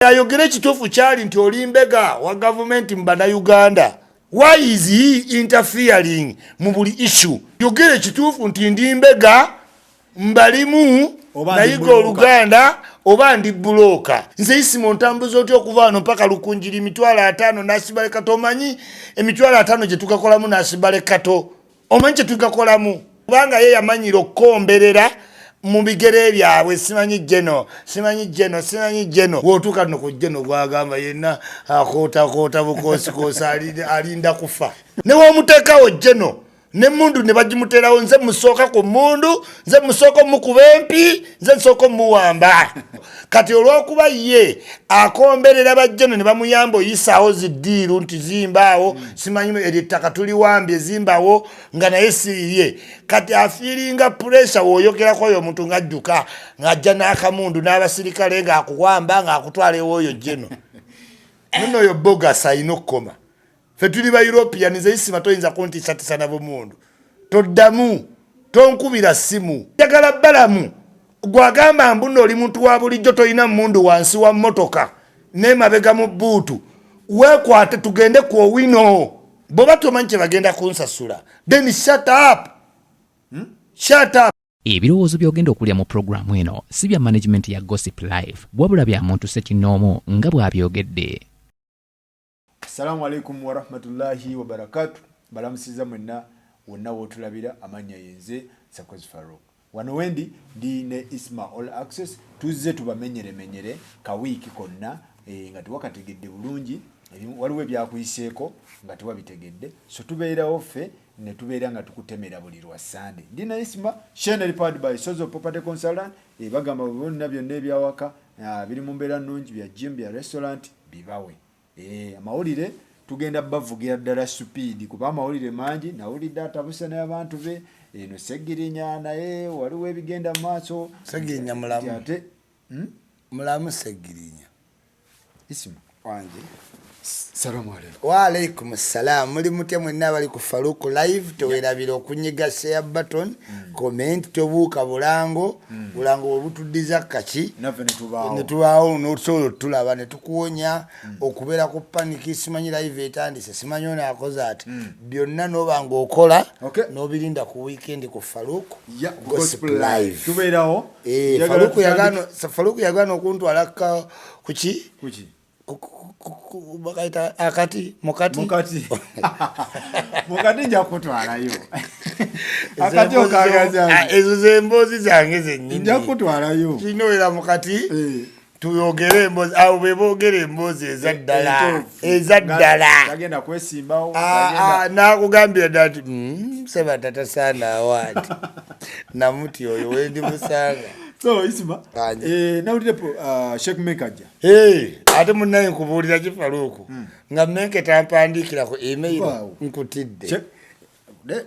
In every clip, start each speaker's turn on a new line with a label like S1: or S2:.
S1: ayogere kituufu kyali nti olimbega wa government mbana Uganda. Why is he interfering mu buli issue? Yogere kituufu nti ndimbega mbalimu nayiga Oluganda oba ndi buloka. Nze Isimo ntambuzo otyo okuva wano mpaka Lukunjiri mitwalo 5 nasibale kato. Omanyi emitwalo 5 gye tukakolamu nasibale kato. Omanyi kye tukakolamu kubanga ye yamanyira okkomberera mu bigere byabwe. Simanyi jeno wotuka no ku jeno gwagamba yenna akota bukosi kosa alinda kufa ne womutekawo jeno ne mundu ne bagimuterawo. Nze musoka ku mundu, nze musoko mukubempi, nze nsoko muwamba. Kati olwokuba ye akomberera bajjeno ne bamuyambo yisawo zidiru nti zimbaawo simanyi eritaka tuli wambye zimbawo nga naye siye. Kati afiringa pressure woyogera kwa yo muntu ngajjuka ngajja n'akamundu n'abasirikale nga akuwamba nga akutwale woyo jeno. Nno yo bogus ayina okukoma. Fe tuli ba European nze Isima toyinza kuntisatisa nabo mundu. Toddamu, tonkubira simu. Jagala balamu. Gwagamba mbuno oli muntu wa bulijjo toyina mundu wansi wa motoka. Ne mabega mu buutu. Wekwate tugende ku owino. Boba tomanyi kye bagenda kunsasula. Then shut up. Shut up.
S2: Ebirowoozo by'ogenda okulya mu programu eno si bya management ya Gossip Live. Wabula bya muntu Ssekinomo nga bw'abyogedde.
S3: Assalamu alaikum wa rahmatullahi wa barakatuh. Balamusiza mwenna wonna wotulabira amanya yenze Sakozi Farouk. Wano wendi ndi ne Isma All Access tuzze tubamenyere ka wiki konna nga tuwakategedde bulungi waliwo byakuyiseeko nga tuwabitegedde so tubeera offe ne tubeera nga tukutemera buli lwa Sunday. Ndi na Isma Channel powered by Sozo Property Consultant bagamba bonna byonna ebyawaka biri mu mbeera nnungi bya gym bya restaurant bibawe. Amawulire tugenda bavugira ddala speed kuba amawulire mangi nawulidde atabusana y'abantu be eno Segirinya naye waliwo ebigenda maaso.
S1: Segirinya mulamu ate mulamu Segirinya
S3: Isima
S1: wanje.
S3: Salamu alaikum.
S1: Wa alaikum salam. Muli mutya mwenna bali ku Farouk Live towerabira okunyiga share button comment tobuuka bulango bulango obutuddiza kaki
S3: nave
S1: ne tubaawo n'otusolo tulaba ne tukuwonya okubeera ku panic. Simanyi live etandise simanyi ono akoze ati byonna n'obanga okola n'obirinda ku weekend ku Farouk Gossip Live
S3: tubeerawo.
S1: Farouk yagana okuntwala kuki bakaita akati mukati
S3: nja kutwalayo akati okagaza
S1: ezo zembozi zange zennyini
S3: nja kutwalayo
S1: kinowera mukati tuyogere embozi awo bebogere embozi ezaddala
S3: agenda kwesimbawo
S1: nakugambira dati seba tata sana awati namuti oyo wendi musanga.
S3: So Isima nawulirepo Sheikh Mekaja
S1: ate munaye nkubuulira kifaluuku nga Menke tampandikira ku email nkutidde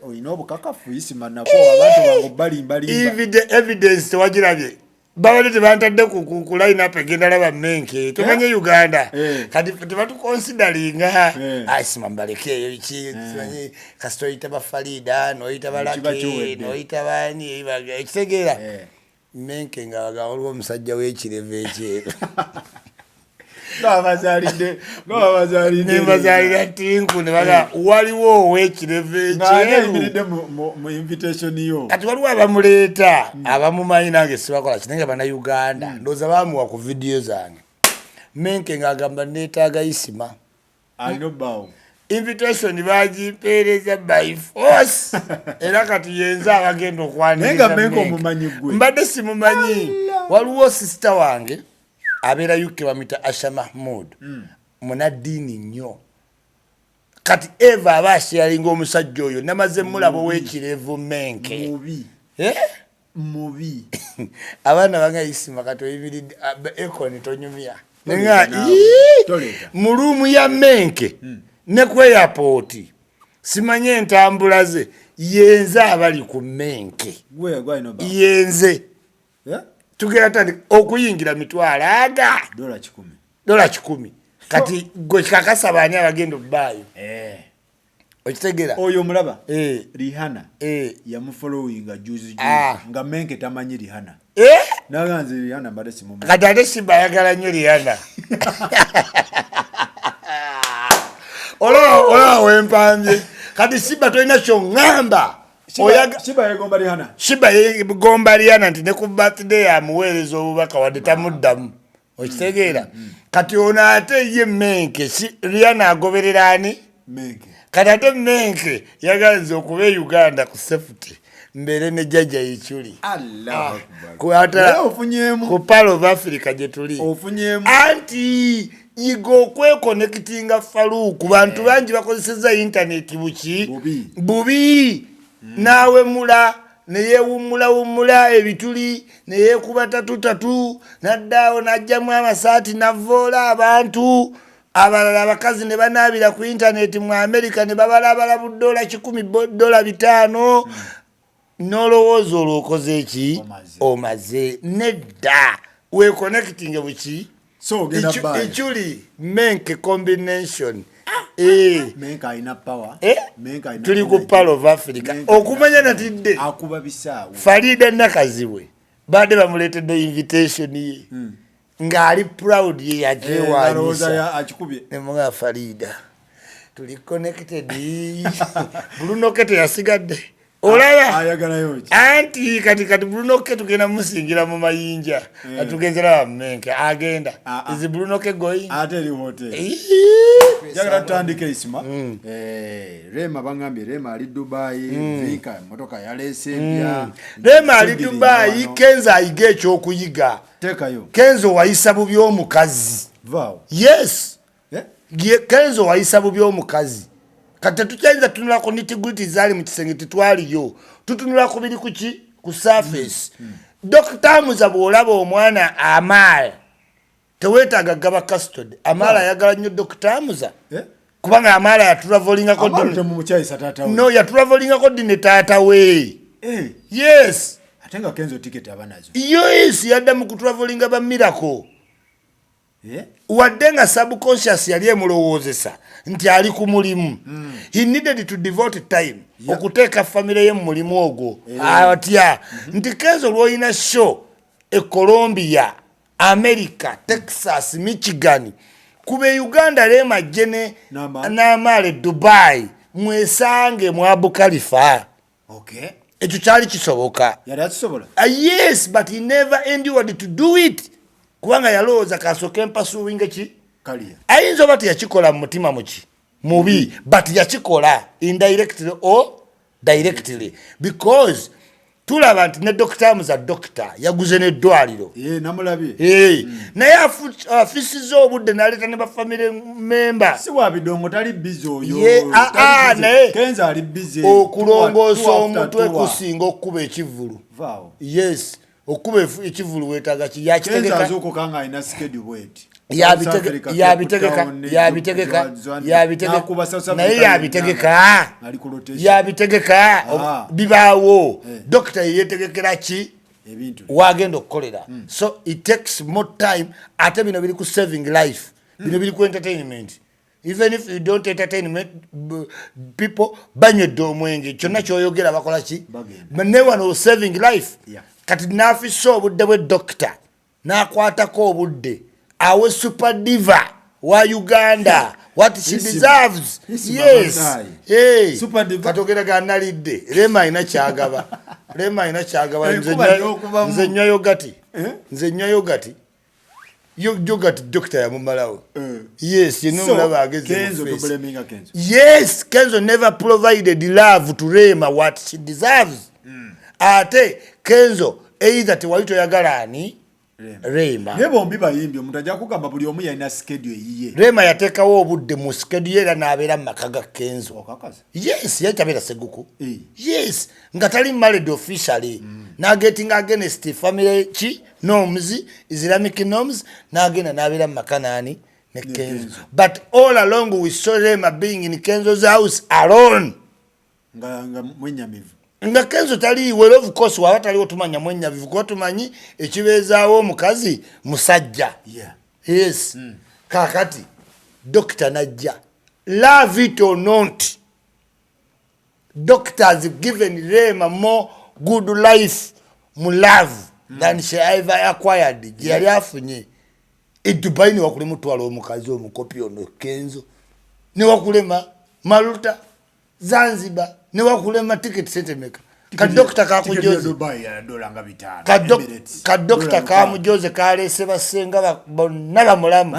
S3: oyina obukakafu Isima nako abantu bango balimbalimba
S1: evidence tewagirabye babadde tebantadde ku line up egenda laba Menke tumanye Uganda kati tebatukonsideringa Isima mbalekeeyo simanyi kasita oyita bafalida noyita balake noyita bani ekitegeera Menke nga waliwo omusajja w'ekireve ekyeru nebazaalira tinku ne baga waliwo ow'ekireve ekyeru kati waliwo abamuleeta abamumanyi nange sibakola kinenge bannayuganda ndowooza bamuwa ku vidiyo zange. Menke ng'agamba neetaaga Isima invitation bagipeereza by force era kati yenza abagenda okwaniriza mbadde simumanyi. Waliwo sister wange abeera UK bamita Asha Mahmoud munaddiini nnyo kati Eva abasharinga omusajja oyo namaze mulabo w'ekirevu Menke
S3: mubi
S1: abaana bange Isima kati oyimiridde ekoni tonyumya nenga mu ruumu ya Menke ne ku airport simanye entambula ze yenze abali ku Menke yenze tugera tandi okuyingira mitwalo aga $10 kati gwe kakasa baani abagenda obbaayo okitegera
S3: oyo mulaba Rihanna yamufollowinga juzi nga Menke tamanyi Rihanna naganze Rihanna mbade simu
S1: kati ate Simba ayagala nnyo Rihanna ola wempambye kati Simba tolina kyongamba Shiba yegomba Rihanna nti ne ku birthday amuweereza obubaka wadde tamuddamu okitegeera kati ono ate ye Menke Rihanna agoberera ani kati ate Menke yaganze okuba Uganda ku safety mbere ne jjajja Ichuli ku Pearl of Africa gye tuli anti yigo kwekonekitinga Faruku bantu bangi bakozeseza internet bubi nawe mula neyewumula ebituli neyekuba tatu naddaawo najjamu amasaati navoola abantu abalala abakazi ne banaabira ku internet mu America ne babalabala $10 $5 nolowooza olwokoze eki omaze nedda wekonecting buki Ichuli Menke combination
S3: Menke ina power
S1: tuli ku Pearl of Africa okumanya natidde
S3: akuba bisaawo
S1: Farida Nakaziwe bade bamuletedde invitation ye ngali proud ye yajewanisa
S3: akikubye
S1: nemuga Farida tuli connected Bruno Kete yasigadde olaba
S3: ayagala yoki
S1: anti kati Bruno Kete tugenda musingira mu mayinja atugenzera Menke agenda is Bruno Kete going
S3: ateli hotel jagala tandike isima Rema bangambye Rema ali Dubai vika motoka yalesembya
S1: Rema ali Dubai Kenzo ayige ekyokuyiga
S3: tekayo
S1: Kenzo wayisa bubi omukazi
S3: vao
S1: yes Kenzo wayisa bubi omukazi kati tukyayinza tunula ku nitty-gritty zali mu kisenge titwaliyo tutunula ku biri kuki ku surface Dr. Muza bw'olaba omwana Amala teweetaaga gaba custody Amala ayagala nnyo Dr. Muza kubanga Amala yatulavolingako yatulavolingako ddi ne taata we yes
S3: ate nga Kenzo ticket abanazo
S1: yes yadda mu kutulavolinga ba Miracle wadde nga subconscious yali emulowoozesa nti ali ku mulimu he needed to devote time okuteeka famire ye mu mulimu ogwo atya nti Kenzo lw'olina show e Colombia America Texas Michigan kube Uganda Rema jene n'Amala Dubai mwesange mu Abu Khalifa ekyo kyali kisoboka yes but he never endured to do it kubanga yalowooza kasooke mpasuwinga ki ayinza oba teyakikola mu mutima muki mubi but yakikola indirectly or directly because tulaba nti ne Dr. Muza doctor yaguze n'eddwaliro
S3: namulabye
S1: naye afisiza obudde n'aleeta ne bafamile memba
S3: si wa bidongo tali busy oyo
S1: naye
S3: Kenzo ali busy
S1: okulongoosa omutwe kusinga okukuba ekivulu yes okuba ekivulu weetaaga ki yakitegeka yabitegeka bibaawo dokita yeyetegekera ki wagenda okukolera so it takes more time ate bino biri ku saving life bino biri ku entertainment even if you don't entertain people banywedde omwenge kyonna kyoyogera bakola ki ne wano saving life kati n'afissa obudde bwe dokita n'akwatako obudde awe super diva wa Uganda what she deserves yes katogera ganalidde Rema ayina kyagaba nze nnywa yogati yogati dokita yamumalawo yes yenomulaba ageze yes Kenzo never provided love to Rema what she deserves ate Kenzo either tewali toyagala ani Rema
S3: bombi bayimbi omuntu ajja kugamba buli omu yalina schedule yiye
S1: Rema yateekawo obudde mu schedule era n'abeera mu maka ga Kenzo yes yakyabera seguku yes nga tali married officially n'agetinga against family ki norms Islamic norms n'agenda n'abeera mu maka nani ne Kenzo but all along we saw Rema being in Kenzo's house alone
S3: nga mwenyamivu
S1: nga Kenzo tali well of course waba taliwo tumanya mwenyavivu kuba tumanyi ekibeezaawo omukazi musajja yes kakati dokita najja love it or not doctors given Rema more good life mu love than she ever acquired. Yali afunye Dubai ni wakule mutwala omukazi omukopi ono Kenzo ni wakulema Maluta Zanzibar ni wakulema ticket settlement ka doctor ka kujoze
S3: Dubai ya dola nga 5
S1: ka doctor ka mujoze kale sebasenga bonna bamulama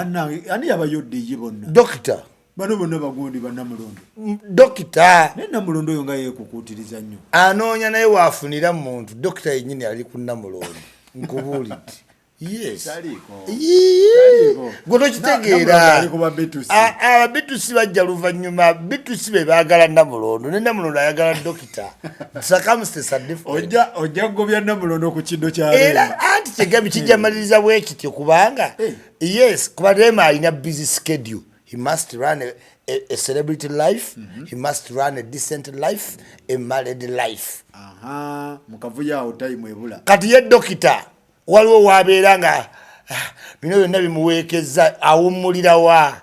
S3: ani yabayodde yibonna
S1: doctor
S3: bano bonna bagundi bannamulondo
S1: doctor
S3: namulondo yo nga yekukutiriza nnyo
S1: anoonya naye waafunira muntu doctor yennyini ali ku namulondo nkubulidde yes gwe tokitegeera ababitusi bajja luvannyuma bitusi be baagala namulondo ne namulondo ayagala dokita
S3: ojja kugobya namulondo ku kido
S1: era anti kyegabi kijamaliriza bwe kityo kubanga yes kuba Rema alina busy schedule. He must run a celebrity life. He must run a decent life, a married life.
S3: Mukavuya time ebula.
S1: Kati ye dokita waliwo wabeera nga bino byonna bimuweekeza awummulira wa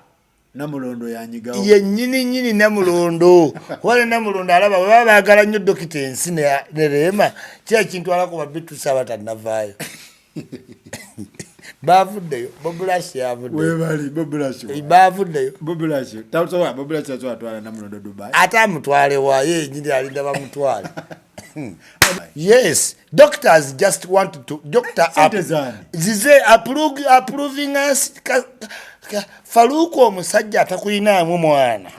S3: namulondo yanyigawo
S1: ye nyini namulondo wale namulondo alaba baba baagala nnyo dokita ensi ne Rema kya kintu alako babitusi abatannavaayo bavuddeyo Bobulash yavudde
S3: webali Bobulash
S1: bavuddeyo
S3: Bobulash tasowa Bobulash atwala namulondo Dubai
S1: ata mutwale waye nyindi alinda bamutwale yes doctors just want to zize approving us Faluko omusajja atakuyinaamu mwana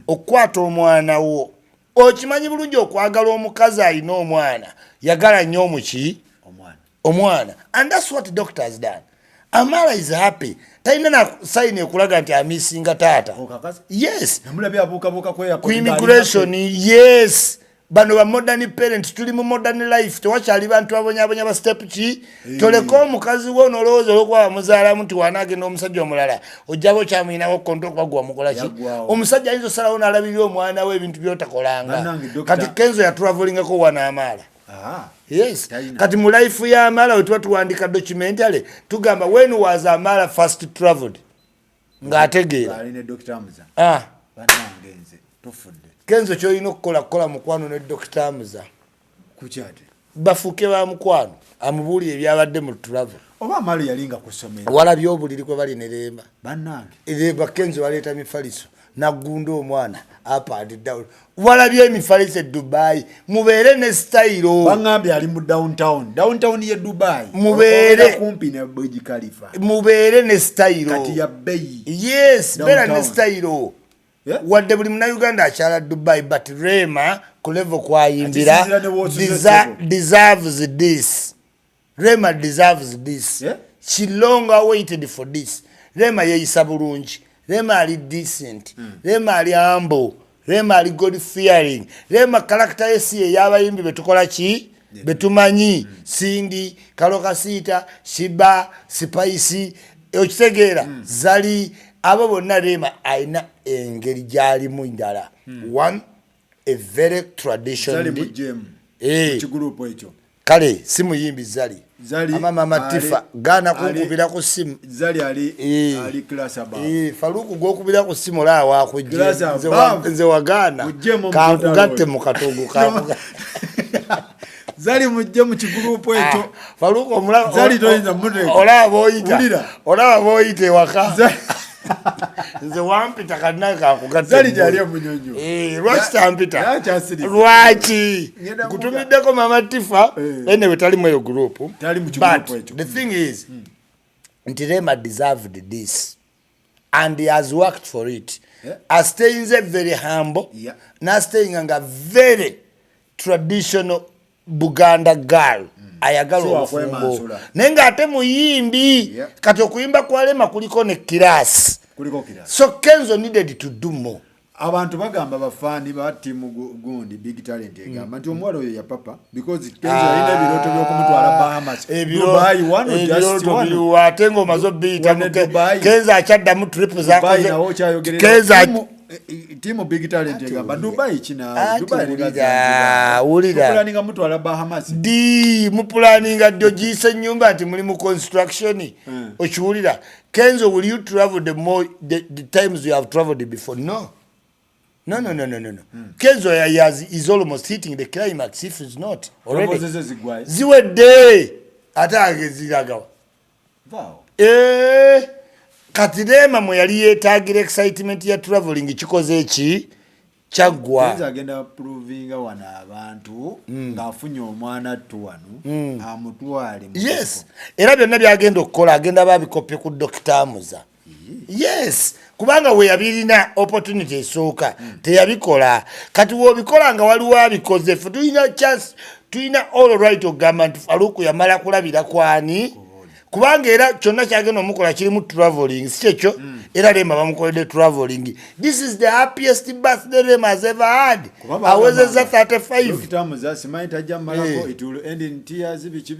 S1: okwata omwana wo okimanyi bulungi okwagala omukazi alina omwana yagala nnyo omuki omwana and that's what doctors done. Amara is happy. Taina na sign ekulaga nti amisinga tata. Yes.
S3: Namulabe abuka
S1: ku immigration yes. Bano ba modern parents tuli mu modern life tewachali bantu abonyabonya ba step ki toleko omukazi wo nolowooza okwa muzaala muntu wanage n'omusajja omulala ojjabo kyamuyinawo konto kwagwa mukola ki omusajja ayinza osalawo n'alabirira omwana we ebintu byotakolanga kati Kenzo ya travelingako wana Amara. Yes. Kati mu life ya Amara wetuba tuwandika documentary tugamba when was Amara first traveled ng'ategeera
S3: aline Dr. Hamza banangenze tofudde
S1: Kenzo kyolina okukola mukwano ne Dr. Hamza
S3: kukyate
S1: bafuke ba mukwano amubuulire ebyabadde mu travel
S3: oba Amara yalinga kusomera
S1: walabye obuliri kwe bali ne Rema
S3: bannange
S1: Rema Kenzo waleeta mifaliso nagunda omwana up and down walabye emifaliso Dubai mubeere ne style
S3: bangambye ali mu downtown ye Dubai
S1: mubeere
S3: kumpi ne Burj Khalifa
S1: mubeere ne style
S3: kati ya bei
S1: yes beera ne style wadde buli muna Uganda akyala Dubai but Rema ku level kwayimbira deserves this. Rema deserves this. She long waited for this. Rema yeeyisa bulungi. Rema ali decent. Rema ali humble. Rema ali God fearing. Rema character yesi y'abayimbi betukola ki betumanyi Cindy Kalokasita Shiba Spice okitegeera Zali abo bonna Rema aina engeri gyali mu ndala. One, a very traditional
S3: kigrupu ekyo
S1: kale simu yimbi Zali mama Tifa gana kukubira ku simu
S3: Zali ali class aba
S1: Faluku gokubira ku simu la wa kujje nze wagana kankugatte mu katogo kankuga
S3: Zali mujje mu kigrupu ekyo
S1: Faluku omula
S3: Zali toyinza mudde
S1: olaba boyite waka nze wampita kanna kankugatte
S3: Zali jali omunyonyo
S1: lwaki tampita lwaki kutumiddeko mama Tifa ene wetali mu eyo group
S3: tali mu kigrupu ekyo
S1: the thing is nti Rema deserved this and he has worked for it staying very humble staying a very traditional Buganda girl ayagala obufumbo nenga ate muyimbi kati okuyimba kwa Rema kuliko ne class so Kenzo needed to do more.
S3: Abantu bagamba bafani ba timu gundi big talent egamba nti omwalo oyo ya papa because Kenzo alina ebiroto by'okumutwala Bahamas Dubai one just one
S1: atengo mazo bita Kenzo akyadda mu trip zakoze Kenzo
S3: timu big talent egamba Dubai kina Dubai
S1: ulira
S3: planning mutwala Bahamas
S1: mu planning dio jise nyumba ati muri mu construction okiwulira Kenzo will you travel the times you have traveled before? No No. Kenzo is almost hitting the climax if it's not already. Ziwedde atage ziragawa.
S3: Wow.
S1: Kati Rema mwe yali yeetagira excitement ya traveling kikoze eki kyagwa.
S3: Kenzo agenda provinga wana abantu ng'afunye omwana attu wano amutwale.
S1: Yes. Era byonna byagenda okukola agenda babikopye ku Dr. Muza. Yes. Kubanga we yabirina opportunity esooka teyabikola. Kati wobikola nga waliwo abikoze ffe tulina chance tulina all right ogamba nti Faruku yamala kulabira kwani. Kubanga era kyonna kyagenda omukola kirimu traveling si kyekyo era Rema bamukoledde traveling. This is the happiest birthday Rema has ever had. Awezeza 35.
S3: Dr. Muza simanyi tajja malako it will end in tears bichi.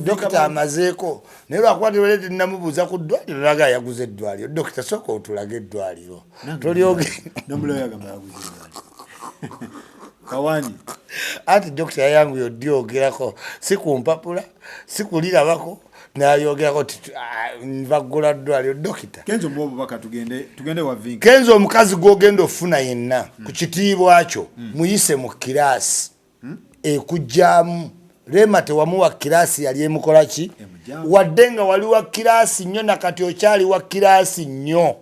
S1: Dr. amazeeko naye lwakuba tiwelete namubuuza ku ddwaliro laga yaguze eddwaliro. Dr. sooka otulaga eddwaliro tolyoge
S3: nomuloyo agamba yaguze eddwaliro Kawani
S1: ati Dr. yangu yodyogerako si kumpapula si kulirabako nayogerako nvagula ddwaliro Dr.
S3: Kenzo mwobo baka tugende wa Vinka.
S1: Kenzo omukazi gwogenda ofuna yenna ku kitiibwa kyo muyise mu kiraasi ekujjamu. Rema tewamuwa kiraasi yali emukola ki wadde nga wali wa kiraasi nnyo nakati okyali wa kiraasi nnyo.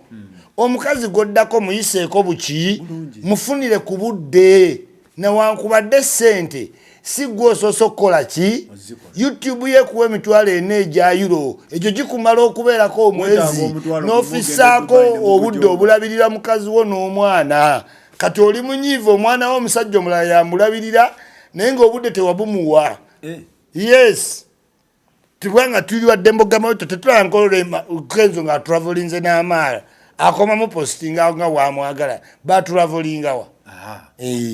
S1: Omukazi gwoddako muyiseeko buki mufunire ku budde newankubadde ssente si gwosoose okukola ki YouTube yekuwa emitwalo 4 egya euro ekyo gikumala okubeerako omwezi n'ofisaako obudde obulabirira mukazi wo n'omwana. Kati oli munyiivu omwana wo omusajja omulala yamulabirira naye ng'obudde tewabumuwa. Yes. Tubanga tuli wadde mbogamayo tetulanga Kenzo nga travelinze n'amaala akomamu postinga nga wamwagala batravelingawa.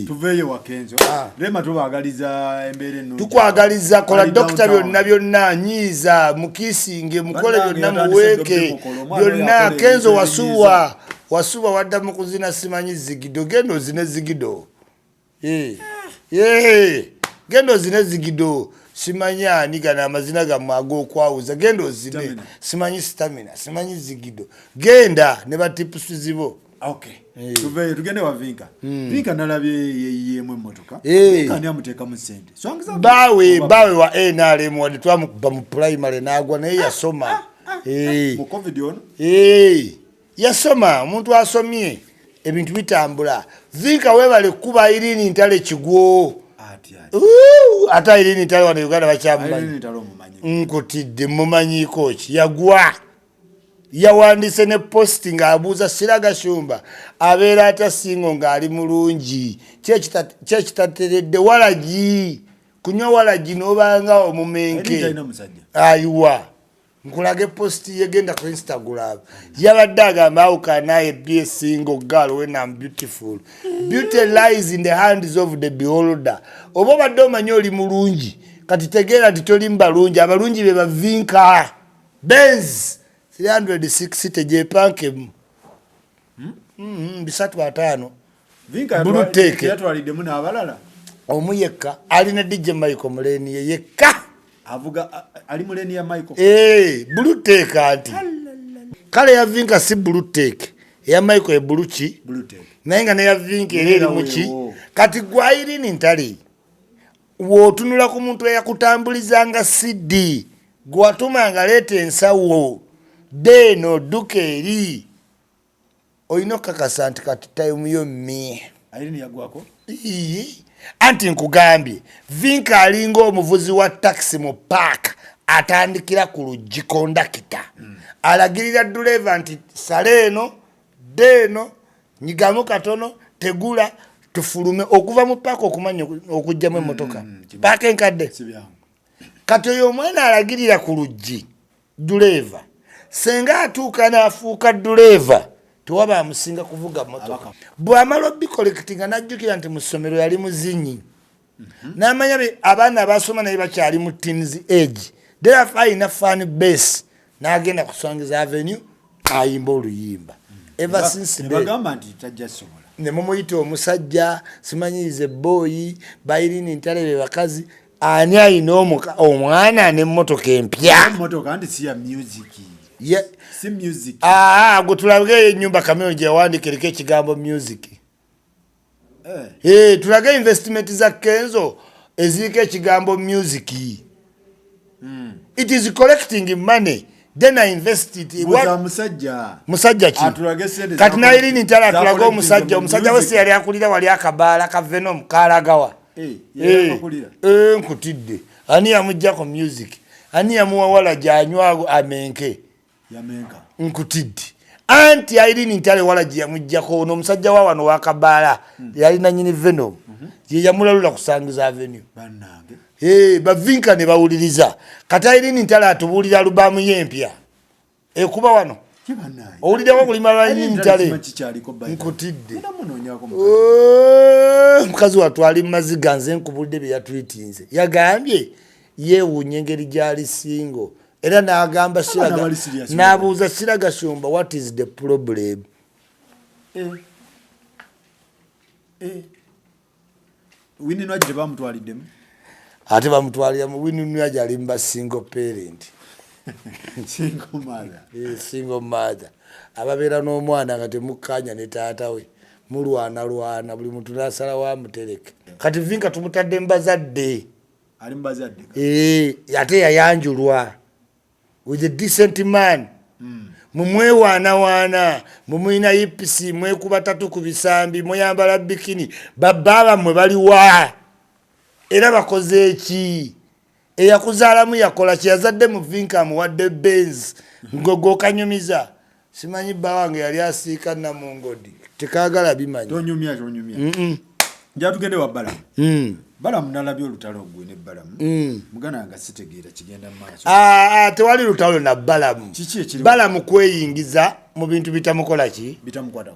S3: Tuveyo wa Kenzo. Rema tubaagaliza embeera ennungi.
S1: Tukwagaliza kola Dr. byonna nyiiza mukisinge mukole byonna muweeke byonna. Kenzo wasuwa wadda mu kuzina simanyi zigido gendo zine zigido. Gendo zine zigido simanyi ani gana amazina gammwe ag'okwawuza gendo zine simanyi stamina simanyi zigido genda ne batipusi zibo.
S3: Okay. Tuveyo tugende wa Vinka. Vinka nalabye yemwe emmotoka. Vinka ani amuteekamu ssente.
S1: Bawe wa NRM wadde twamukuba mu primary n'agwa naye yasoma.
S3: Mu COVID ono?
S1: Yasoma omuntu asomye ebintu bitambula. Vinka weebale kuba Irene Ntale Kigwo. Ate Irene Ntale wano Uganda bakyamumanyi. Nkutidde mumanyiiko ki yagwa. Yawandiise ne posti ng'abuuza Siraga Shumba abeera atasingo ng'ali mulungi kyekitateredde walagi kunywa walagi n'obanga omumenke ayiwa nkulaga posti yegenda ku Instagram yabadde agamba how can I be a single girl when I'm beautiful. Beauty lies in the hands of the beholder. Oba obadde omanyi oli mulungi kati tegeera nti toli mbalungi abalungi be bavinka Benz 360 jepanke bisatu batano.
S3: Vinka yatwaliddemu n'abalala.
S1: Omuyekka alina DJ Michael Muleni yekka.
S3: Avuga ali Muleni ya Michael.
S1: Blue Take anti. Kale ya Vinka si Blue Take. Ya Michael Blue Chi.
S3: Blue Take.
S1: Nainga ne ya Vinka eri muchi. Kati gwa Irene Ntale. Wotunula ku muntu eyakutambulizanga CD. Gwatuma nga lete ensawo. Deno duke eri oyino kakasa nti kati time yo me
S3: Irene yagwako
S1: anti nkugambye Vinka alinga omuvuzi wa taxi mu park atandikira ku luggi kondakita alagirira driver nti saleno deno nyigamu katono tegula tufulume okuva mu park okumanya okujjamu emmotoka park enkadde kati oyo omwana alagirira ku luggi driver senga atuuka n'afuuka driver tewaba amusinga kuvuga motoka bw'amala obbikolektinga n'ajjukira nti mu ssomero yali muzinyi n'amanya abaana abasoma naye bakyali mu teens age therefore alina fan base n'agenda ku Swangiza Avenue ayimba oluyimba ever since
S3: bagamba nti tajja sobola
S1: ne mumuyita omusajja simanyize boy Irene Ntale be bakazi ani ayina omwana n'emmotoka empya
S3: emmotoka nti si ya music.
S1: Yeah.
S3: Si music.
S1: Gutulabge nyumba kameo je wandikirike ekigambo music. Tulage investment za Kenzo eziriko ekigambo music. It is collecting money. Then I invest it. Musajja ki? Kati na ili nitala atulaga omusajja wese yali akulira wali akabaala ka Venom kalagawa. Nkutidde. Ani yamujjako music. Ani yamuwawala gyanywa amenke. Nkutidde. Anti Irene Ntale wala yamujjako ono omusajja wa wano wakabaala yali na nyini Venom. Ye yamulalula kusangiza avenue. Bavinka ne bawuliriza. Kati Irene Ntale atubulira alubamu yempya. Kuba wano. Owulideko kulima lwa Irene Ntale. Nkutidde. Mukazi watu ali maziga nze nkubulidde bye yatweetinze. Yagambye yeewuunya engeri gyali singo. Era n'agamba Siraga n'abuuza Siraga Shumba what is the problem?
S3: Winnie Nwajje bamutwaliddemu.
S1: Ate bamutwalira mu Winnie Nwajje ali mba single parent. Single mother. Ababeera n'omwana nga temukkaanya ne taata we. Mulwana buli muntu n'asala wa mutereke. Kati Vinka tumutadde mbazadde.
S3: Ali mbazadde.
S1: Ate yayanjulwa. With a decent man. Mumwewaana mumuyina ipisi mwekuba tatu ku bisambi muyambala bikini bababa mwe bali wa era bakoze eki eyakuzaalamu yakola kyazadde mu Vinka muwadde Benz ngogo kanyumiza simanyi bawange yali asiika na mungodi tekagala bimanyi
S3: tonyumya njatugende wa Balamu Balamu nalabyo olutalo gwe ne Balamu mugana nga sitegeera kigenda maaso
S1: tewali lutalo na Balamu Balamu kweyingiza mu bintu bitamukola ki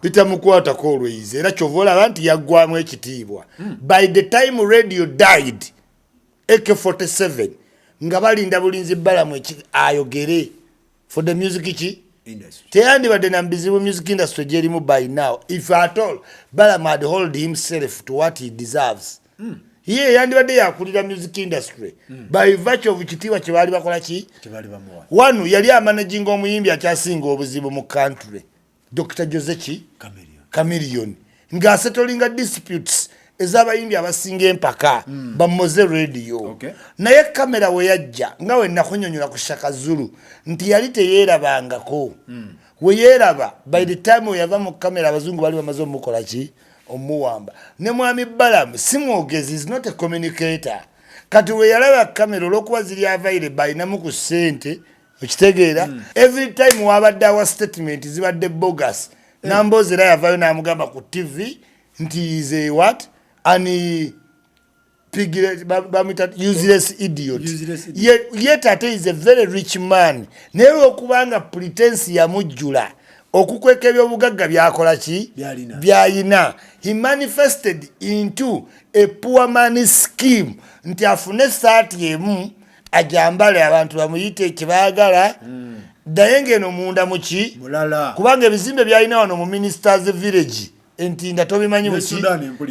S1: bitamukwatako olweyize era kyovola abantu yaggwamu ekitiibwa by the time radio died AK47 nga balinda bulinzi Balamu ayogere for the music ki teyandibadde na mbizibu music industry gyerimu by now if at all Balamu had hold himself to what he deserves. Ye yandibadde yakulira music industry by virtue of kitiibwa kye baali bakola ki wanu yali amanaging omuyimbi akyasinga obuzibu mu country Dr. Jose Chameleon ng'asetolinga disputes ez'abayimbi abasinga empaka bamoze radio naye kamera we yajja nga we nakunyonyola ku Shaka Zulu nti yali teyeerabangako we yeeraba by the time we yava mu kamera abazungu bali bamaze omukola ki omuwamba ne mwami Balamu si mwogezi is not a communicator kati we yalaba kamera olw'okuba ziri avaire bayinamu ku ssente okitegeera every time wabadde awa statement zibadde bogus nambozi era yavayo n'amugamba ku TV nti is a what ani useless idiot. Yet ate is a very rich man naye olw'okubanga pretense yamujjula okukweka ebyobugagga byakola ki byayina he manifested into a poor man's scheme nti afune saati emu ajambale abantu bamuyite ekibaagala naye ngeno munda muki kubanga ebizimbe byalina wano mu ministers village nti tobimanyi muki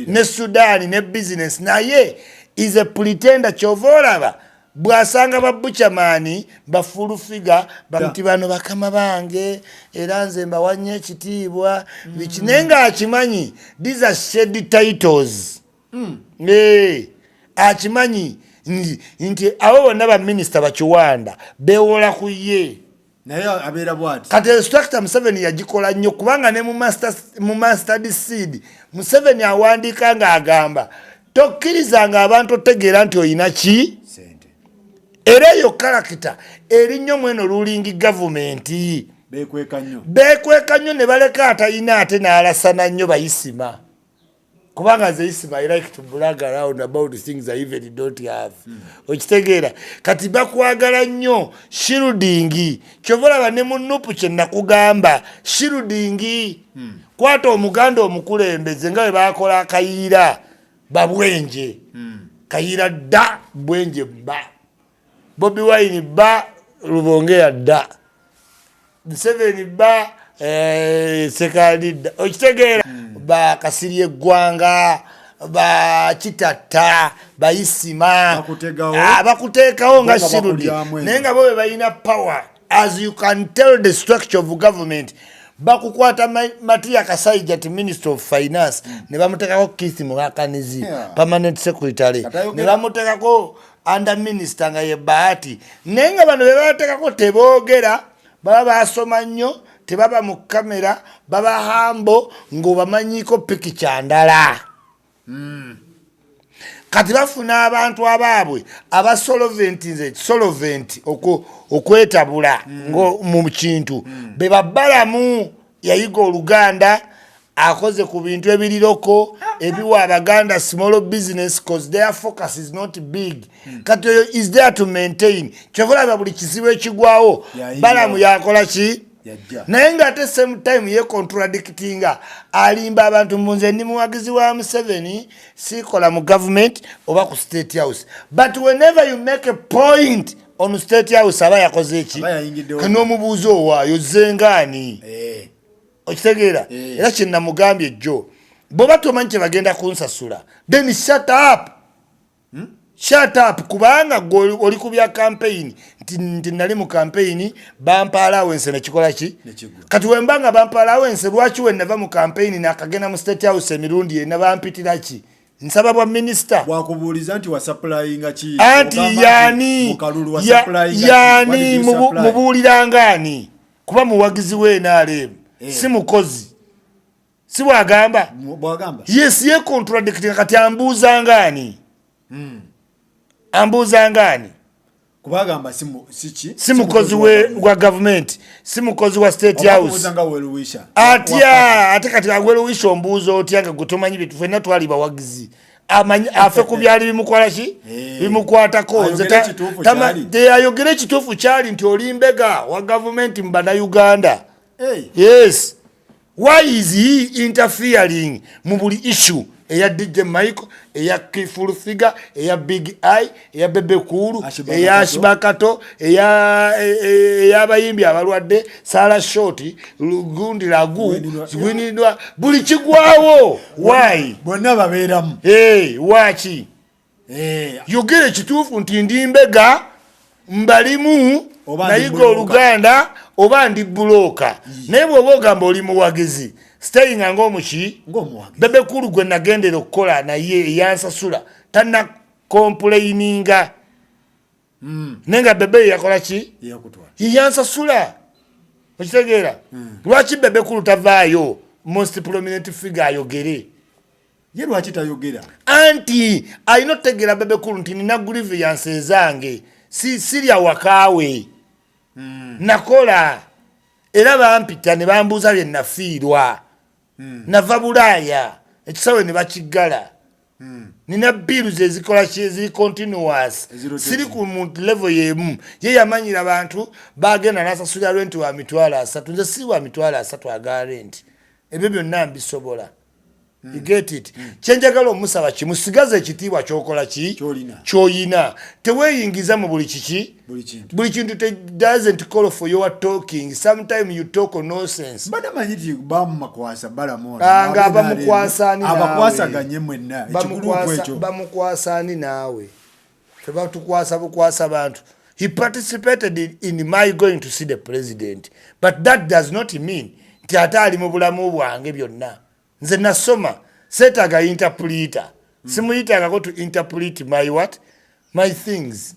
S1: ne Sudan ne business naye is a pretender kyova olaba bwasanga babuchamani bafulufiga banti bano bakama bange era nze mbawanye ekitiibwa bikinenga akimanyi these are shady titles akimanyi nti abo bonna ba minister bakiwanda bewola ku ye
S3: naye abeera bwati
S1: kati structure Museveni yagikola nnyo kubanga ne mu master seed Museveni awandiika nga agamba tokkirizanga abantu otegeera nti oyina ki era eyo karakita erinnyo mweno ruling government bekweka nnyo ne baleka atayina ate n'alasana nnyo bayisima kubanga ze isima I like to brag around about things I even don't have okitegeera kati bakwagala nnyo shielding kyovolaba ne mu nupu kye nakugamba shielding kwata omuganda omukulembeze nga bwe bakola akayiira babwenje kayiira dda bwenje bba Bobi Wine ba Rubongera da Museveni ba Sekali da okitegeera ba Kasirye Gwanga ba Kitata ba Isima bakuteekawo nga shirudi naye nga bo bayina power as you can tell the structure of government bakukwata Matia Kasaija ti Minister of Finance ne bamutekako Keith Mwakanizi permanent secretary ne bamutekako under minister nga ye Bahati nenga bano bebatekako teboogera baba basoma nnyo tebaba mu kamera baba hambo ngo bamanyiko picture ndala kati bafuna abantu abaabwe solvent okwetabula ngo mu kintu bebabalamu yayiga Oluganda akoze ku bintu ebiriroko ebiwa abaganda small business cause their focus is not big kati is there to maintain kyokola buli kizibu ekigwawo balamu yakola ki naye nga ate same time ye contradictinga alimba abantu munze ndi muwagizi wa Museveni sikola mu government oba ku state house but whenever you make a point on state house aba yakoze ki kano mubuzo wayo zengani okitegeera era kinna mugambye jjo bo batomanyi kye bagenda kunsasula then shut up kubanga oli ku bya campaign nti nali mu campaign bampa allowance ne kikola ki kati wembanga bampa allowance lwaki we nava mu campaign nakagenda mu state house emirundi ena bampitira ki nsaba bwa minister
S3: wakubuuliza nti wa supplyinga ki
S1: anti yani mubuulira ngani kuba muwagizi we NRM si mukozi si bwagamba yes ye contradicting kati ambuuza ngani ambuuza ngani
S3: kubagamba
S1: si mukozi wa government si mukozi wa state house ate kati Weluwisha ombuuza otya nga gutomanyi bitu fenna twali bawagizi amanyi afe ku byali bimukola ki bimukwatako ayogere ekituufu kyali nti olimbega wa government mu Bannayuganda. Yes, why is he interfering mu buli issue eya DJ Michael eya Kifulu Figure eya Big Eye eya Bebe Kuru eya Ashbakato eya bayimbi abalwadde Sala Shoti Lugundi Lagu Winidwa buli kigwawo why
S3: bonna babeeramu
S1: wachi yogere kituufu nti ndimbega mbalimu nayiga Oluganda oba ndi buloka naye bw'oba ogamba oli muwagizi staying ng'omuki Bebe Kuru gwe nagendera okukola naye yansasula tanna complaininga nenga Bebe yakola ki yansasula okitegeera lwaki Bebe Kuru tavaayo most prominent figure ayogere
S3: ye lwaki tayogera
S1: anti alina otegeera Bebe Kuru nti nina grievance ezange sirya wakaawe nakola era bampita ne bambuuza bye nafiirwa nava Bulaaya ekisawe ne bakiggala nina bills ezikola ziri continuous siri ku muntu level yemu ye yamanyira abantu bagenda nasasula rent wa mitwala 3 nze si wa mitwala 3 aga rent ebyo byonna mbisobola. You get it? Chenjagala omusaba kimusigaze ekitiibwa kyokola ki kyoyina teweeyingiza mu buli kiki buli kintu doesn't call for your talking. Sometimes you talk nonsense.
S3: Bada manyiti bamukwasa balamu
S1: nga bamukwasani nawe
S3: abakwasaganye mwenna ekigulupu ekyo
S1: bamukwasani naawe tebatukwasa bukwasa abantu. He participated in my going to see the president, but that does not mean nti ate ali mu bulamu bwange byonna. Nze nasoma setaga interpreter simuyitagako to interpret my things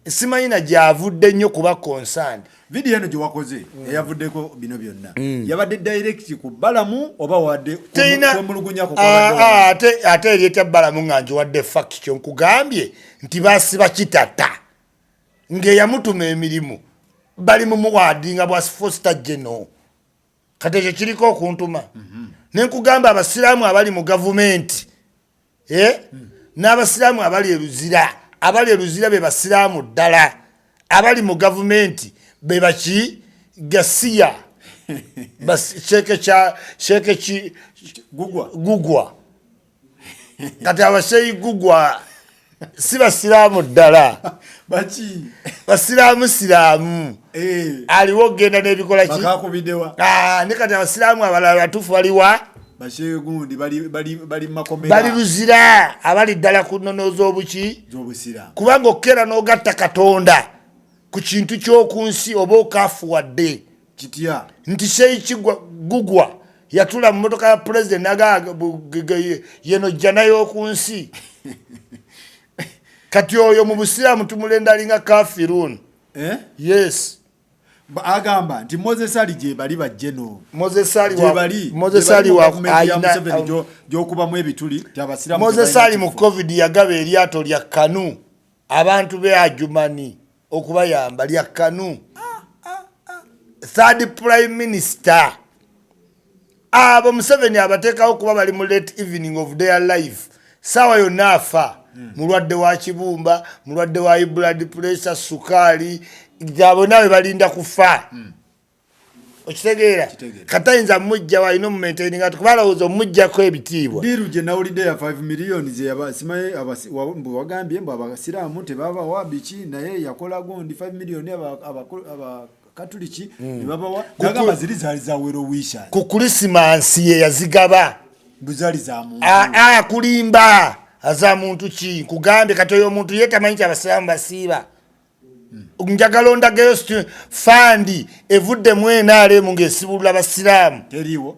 S1: simayina gyavudde nnyo kuba concerned.
S3: Video eno gyewakoze eyavuddeko bino byonna yabadde direct ku balamu oba wadde kwemulugunyako
S1: ate eryeta balamu nga njiwadde fact kyo nkugambye nti basiba kitata ng'eyamutuma emirimu bali mu muwadi nga bwa Foster General kati ekyo kiriko okuntuma nenkugamba abasiraamu abali mu gavumenti n'abasiraamu abali eruzira be basiraamu ddala abali mu gavumenti be baki gasiya sheke gugwa kati abasheyi gugwa si basiraamu ddala basiraamu aliwo genda n'ebikola ki ne kati abasiraamu abalala batuufu baliwa
S3: bashegundi bali makomera
S1: bali luzira abali ddala kunonooza obuki kubanga okera n'ogatta Katonda ku kintu ky'okunsi oba okaafuwadde
S3: kitya
S1: nti Sheikh Gugwa yatula mu motoka ya president naga yeno janayo ku nsi kati oyo mu Busiraamu tumulenda alinga kafirun yes
S3: agamba nti Moses Ali gye bali bajjeno
S1: Moses Ali wa
S3: ayina gyokuba mu ebituli tyabasiramu
S1: Moses Ali mu covid yagaba eryato lya kanu abantu be Ajumani okubayamba lya kanu third prime minister abo Museveni abateekawo kuba bali mu late evening of their life sawa yonna afa mulwadde wa kibumba mulwadde wa high blood pressure sukali abo nawe balinda kufa okitegeera katayinza mujja wa ino maintaining ati kubalowooza omujjako ebitiibwa
S3: diru gye nawulidde ya 5 million ze yabasimaye wagambye mbu abasiraamu tebabawa biki naye yakola gondi 5 million abakatuliki ne babawa nagamba ziri zaali za wero wisha
S1: ku Christmas ye yazigaba
S3: buzali za muntu
S1: kulimba aza muntu ki kugambe kati oyo omuntu yetamanyi kyabasiraamu basiiba njagala ondagayo fandi evudde mwenale mungesibulula abasiraamu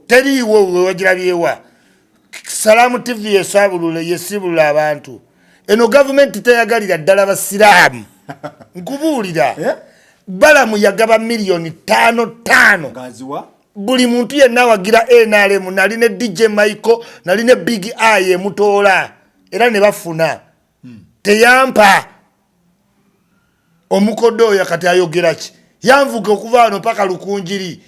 S1: teriiwo wagirabyewa Salamu TV esabulule yesibulula abantu eno gavumenti teyagalira ddala abasiraamu nkubuulira Balamu yagaba million 5
S3: ngaziwa
S1: buli muntu yenna wagira NRM nali ne DJ Michael nali ne Big Eye mutoola era ne bafuna teyampa omukodo ya kati ayogera ki yanvuga okuva wano paka Lukunjiri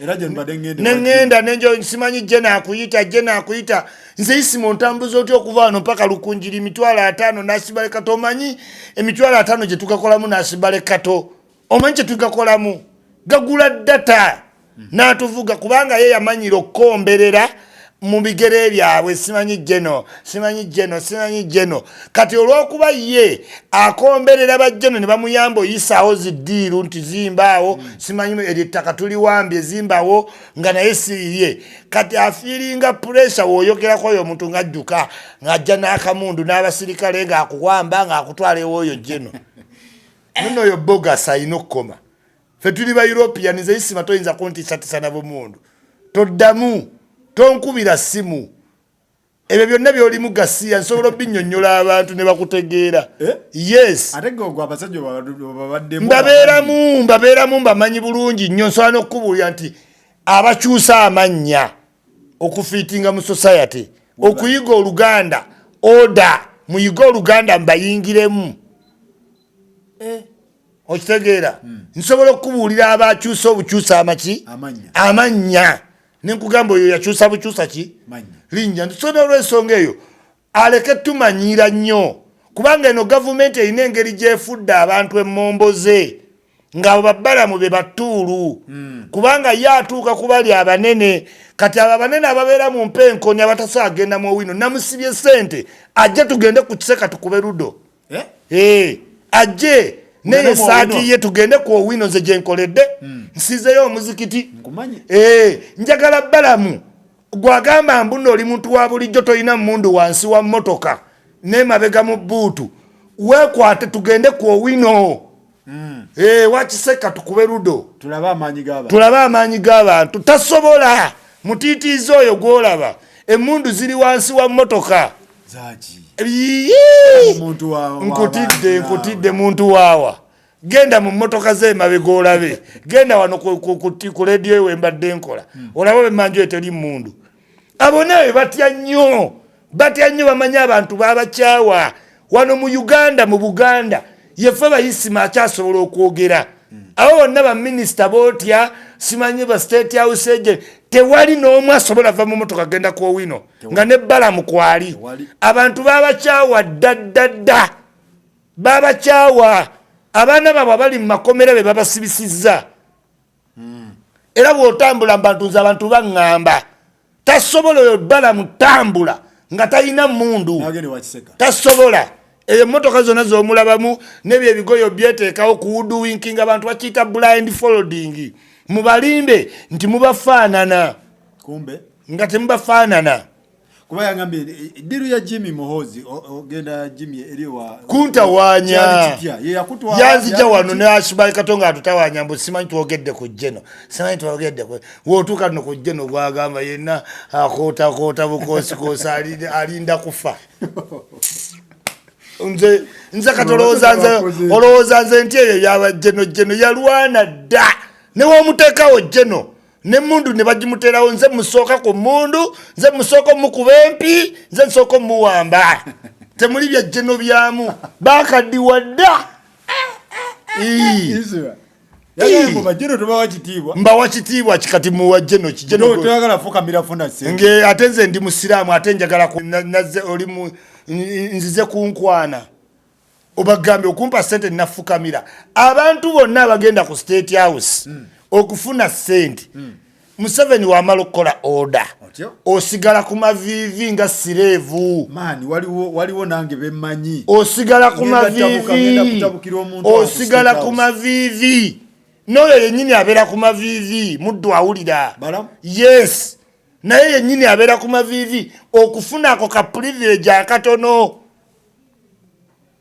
S1: nengenda nenjo simanyi jena akuyita nze isimo ntambuzo otyo okuva wano paka Lukunjiri mitwala 5 nasibale kato omanyi emitwala 5 gye tukakolamu nasibale kato omanyi kye tukakolamu gagula data n'atuvuga kubanga ye yamanyira okkomberera mu bigere byabwe simanyi jeno kati olw'okuba ye akomberera bajjeno ne bamuyamba oyisaawo ziddiiru nti zimbaawo simanyi ery'ettaka tuliwambye zimbawo nga naye siirye kati afiiringa pressure w'oyogerako oyo omuntu ng'ajjuka ng'ajja n'akamundu n'abasirikale ng'akuwamba ng'akutwala ew'oyo jeno nno oyo bogas ayina okukoma ffe tuli ba European nze isima toyinza kuntiisatiisa nabo mundu toddamu tonkubira simu ebyo byonna byolimu gasiya nsobola obinnyonnyola abantu ne bakutegeera yes
S3: ate gwe abasajja babadde
S1: mbabeeramu mbamanyi bulungi nnyo nsobola n'okukubuulira nti abakyusa amannya okufiitinga mu society okuyiga Oluganda oda muyiga Oluganda mbayingiremu okitegeera nsobola okubuulira abakyusa obukyusa amanya nenkugamba oyo yakyusa bukyusa ki linnya nsona olw'ensonga eyo aleke tumanyira nnyo kubanga eno gavumenti erina engeri gyefudde abantu emmomboze ng'abo Balamu be batuulu kubanga ye atuuka kubali abanene kati abo abanene ababeera mu mpenkoni abatasaagenda mu Owino namusibye sente ajje tugende ku kiseka tukube ludo ajje neye saati ye tugende ku Owino nze gye nkoledde nsizeyo omuzikiti njagala Balamu gwagamba mbuno oli muntu wa bulijjo toyina mundu wansi wa motoka n'emabega mu bbuutu weekwate tugende ku Owino wakiseka tukube ludo tulabe amaanyi g'abantu tasobola mutiitiiza oyo gwolaba emmundu ziri wansi wa motoka nkutidde muntu waawa genda mu motoka z'emabega olabe genda wano ku lediyo ewe mbadde nkola olaba bemmanju eteri mundu abo nawe batya nnyo bamanyi abantu babakyawa wano mu Uganda mu Buganda yeffe bayisima akyasobola okwogera abo bonna baminisita bootya simanyi ba state house agent tewali n'omu asobola va mu motoka genda ku Owino nga ne Balamu kwali abantu babakyawa ddadda babakyawa abaana baabwe bali mu makomera be babasibisizza era bw'otambula mbantunza abantu baŋŋamba tasobola oyo Balamu tambula nga talina mundu tasobola eyo motoka zonna z'omulabamu n'ebyo ebigoyo byeteekawo ku woodwinking abantu bakiyita blind folding mubalimbe nti mubafaanana nga temubafaanana
S3: kuba yangambye diru ya Jimmy Muhozi ogenda Jimmy eriwa
S1: kuntawanya yanzija wano ne Ashibai Katonga atutawanya mbu simanyi twogedde ku jeno simanyi twogedde ku wotuka no ku jeno gwagamba yenna akota bukosi alinda kufa nze katolowooza nze nti eyo yaba jeno yalwana dda ne womutekawo jeno ne mundu ne bagimuterawo nze musooka ku mundu nze musooka mukuba empi nze nsooka muwamba temuli bya jeno byamu bakaddiwa dda mbawa kitiibwa kikati muwa jeno nge ate nze ndi musiraamu ate njagala nazze oli nzize kunkwana obagambe okumpa sente nafukamira abantu bonna abagenda ku State House okufuna sente Museveni wamala okukola order osigala ku mavivi nga sirevu
S3: waliwo nange bemanyi
S1: osigala ku mavivi n'oyo yennyini abeera ku mavivi muddu awulira yes naye yennyini abeera ku mavivi okufuna ako ka privilege akatono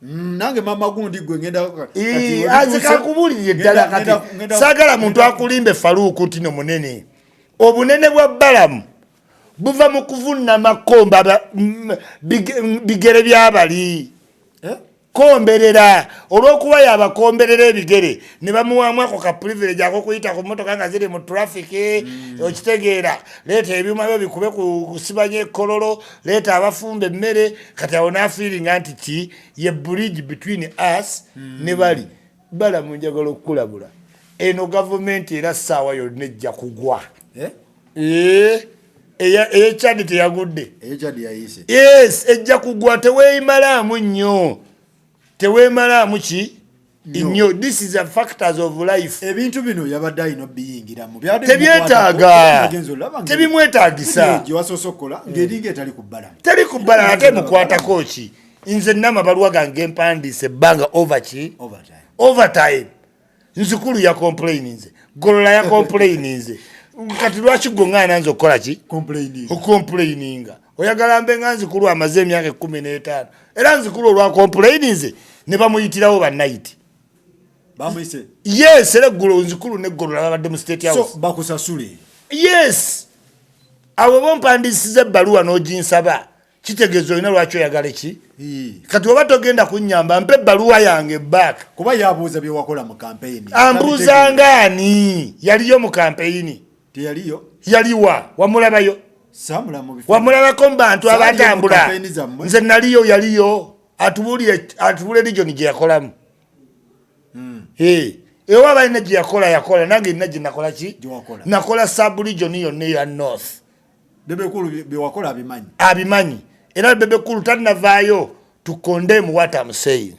S3: nange mama gundi gwe ngenda
S1: azikakubulirye ddala kati saagala muntu akulimbe Faruku tino munene obunene bwa Balamu buva mu kuvunna makomba bigere byabali komberera olw'okuba yabakomberera ebigere ne bamuwaamu ako ka privilege ako kuyita ku mmotoka nga ziri mu traffic okitegeera leeta ebyuma byo bikube kusibanya ekkololo leeta abafumba emmere kati awo naafiiringa nti ki ye bridge between us ne bali Balamu njagala okukulabula eno gavumenti era ssaawa yonna ejja kugwa ey'ekyadi teyagudde yes ejja kugwa teweeyimalaamu nnyo teweemalaamu ki nnyo this is a factors of life
S3: ebintu bino yabadde ayina biyingiramu
S1: tebyetaaga tebimwetaagisa
S3: gyewasosokola ng'eringa etali ku Balamu
S1: teri ku Balamu ate mukwatako ki nze n'amabaluwa gange empandiise ebbanga overtime nzikulu ya complaininze golola ya complaininze kati lwaki gongana nzo kola ki complaininga oyagala mbe nga nzikulu amaze emyaka 15 era nzikulu olwa complaininze ne bamuyitirawo ba night
S3: bamuyise
S1: yes era golo nzikulu ne golola babadde mu State House
S3: so bakusasule
S1: yes abo bompandisize ebbaluwa n'oginsaba kitegezo olina lwaki oyagala ki kati oba togenda kunnyamba mpe ebbaluwa yange back
S3: kuba yabuuza bye wakola mu campaign
S1: ambuuza ngaani yaliyo mu campaign
S3: teyaliyo
S1: yaliwa wamulabayo
S3: samulamu
S1: wamulabako mu bantu abatambula nze naliyo yaliyo atubule region gye yakolamu ewa balina gye yakola nange nina gye nakola ki nakola sub region yonna eya north
S3: bebekulu byewakola
S1: abimanyi era bebekulu tanavaayo to condemn what I'm saying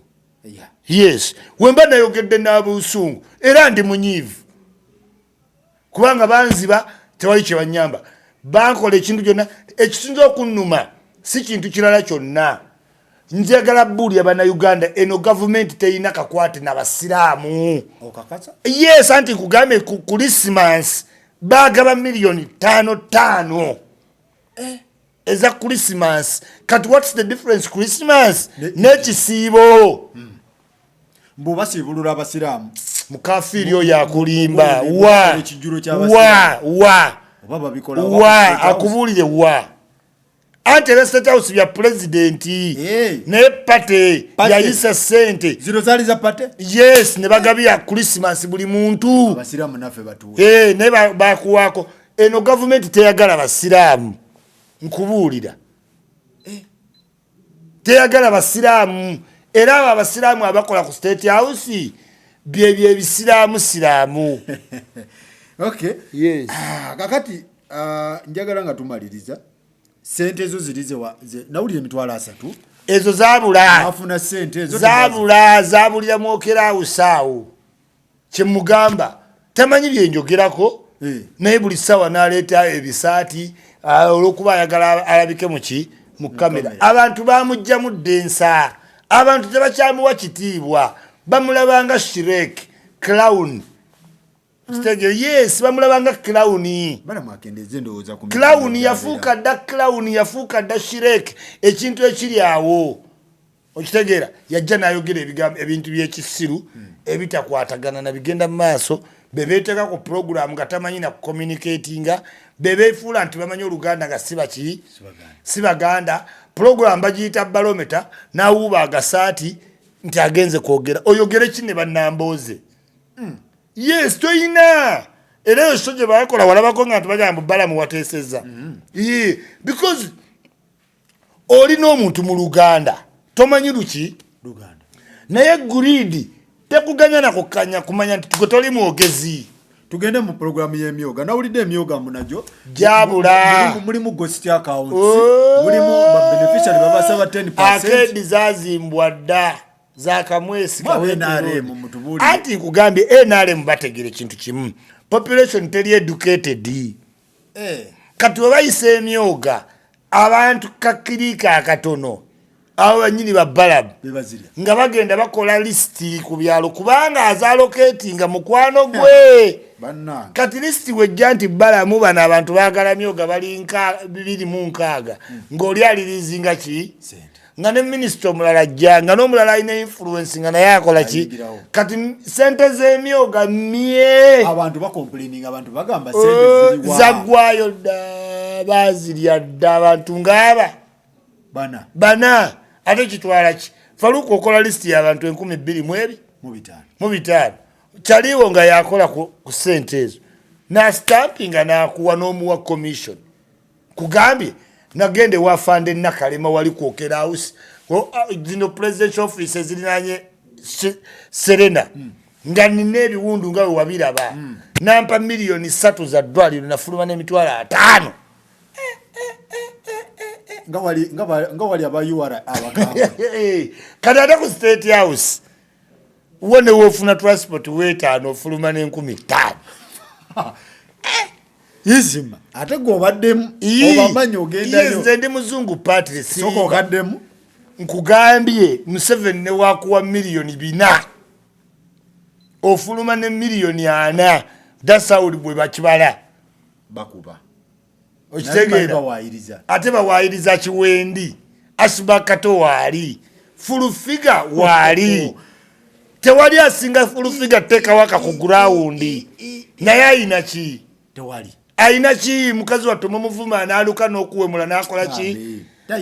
S1: yes wemba nayogedde n'abusungu era ndi munyiivu kubanga banziba tewali kye banyamba bankola ekintu kyonna ekisinza okunnuma si kintu kirala kyonna njagala buulya bannayuganda eno gavumenti teyina kakwate n'abasiraamu yes anti kugambe ku Christmas bagaba miliyoni 5 eza Christmas kati what's the difference Christmas n'ekisiibo
S3: mbu basiibulula abasiraamu
S1: mukafiri oyo akulimba wa akubuulire wa anti era State House bya pulezidenti naye pate yayisa sente
S3: zino zaali za pate
S1: yes ne bagabira Christmas buli muntu
S3: abasiraamu naffe batuwe
S1: naye bakuwaako eno gavumenti teyagala basiraamu nkubuulira teyagala basiraamu era abo abasiraamu abakola ku State House byebyo ebisiraamu
S3: okay
S1: yes
S3: kakati njagala nga tumaliriza sente ezo zirize nawulira emitwalo 3
S1: ezo zabula
S3: afuna sente ezo
S1: zabulira mwokera awusaawo kyemugamba tamanyi byenjogerako naye buli ssaawa n'aleeta ebisaati olw'okuba ayagala alabike mu kamera abantu bamugjamu ddensa abantu tebakyamuwa kitiibwa bamulabanga Shrek clown Stage yes bamulabanga clown.
S3: Bana mwakendeze ndowooza ku
S1: Clown yafuuka dda Shrek ekintu ekiri awo. Okitegeera yajja n'ayogera ebigambo ebintu by'ekisiru ebitakwatagana na bigenda mu maaso bebeeteka ku program nga tamanyi na communicatinga bebeefuula nti bamanyi Oluganda nga si Baganda program bagiyita barometer n'awuuba agasaati nti agenze kwogera oyogere ki ne bannambooze. Yes toyina era eyo gye bakola walabako nga nti bagamba Balamu wateesezza. Because olina omuntu mu Luganda tomanyi luki
S3: Luganda
S1: naye greed tekuganya na kukanya kumanya nti gwe toli mwogezi.
S3: Tugende mu program y'emyoga nawulidde emyoga munajo
S1: jabula
S3: mulimu ghost accounts mulimu ba beneficiary babasaba 10%.
S1: Akedi zazimbwa dda za Kamwesi
S3: NRM mutubuli
S1: ati nkugambye NRM bategere kintu kimu population teri educated. Kati bayise emyoga abantu kakirika akatono awo banyini babbalabu nga bagenda bakola listi ku byalo kubanga azalocatinga mukwano gwe. Kati listi wejja nti Balamu bano abantu baagala myoga bali 206 ng'oli alirizinga ki nga ne minisita omulala ajja nga n'omulala alina influence nga naye akola ki. Kati sente z'emyoga
S3: abantu bakomplaininga abantu bagamba sente ziriwa
S1: zaggwayo dda bazirya dda abantu ng'aba bana ate kitwala ki Faruku okola listi y'abantu 12,000 mu 5 kyaliwo nga yakola ku sente ezo na stampinga n'akuwa n'omuwa commission kugambye nagende wafande Nakalema wali kwokera house zino presidential office zirinanye Serena nga nina ebiwundu nga we wabiraba nampa milioni 3 za ddwaliro nafuluma n'emitwalo 5
S3: nga wali aba UR abagamba
S1: kati ate ku state house wone wofuna transport wetaano ofuluma n'5,000
S3: izima ate gobaddemu obamanyi ogendayo
S1: nze ndi muzungu patri
S3: soko okaddemu
S1: nkugambye Museveni ne wakuwa milioni 4 ofuluma ne milioni 4 dasawuli bwe bakibala
S3: bakuba
S1: okitegeera ate bawaayiriza Kiwendi Asibakato waali fulufiga waali tewali asinga fulufiga tekawaka ku ground naye ayina ki
S3: tewali
S1: ayina ki mukazi wattu mumuvuma n'aluka n'okuwemula n'akola ki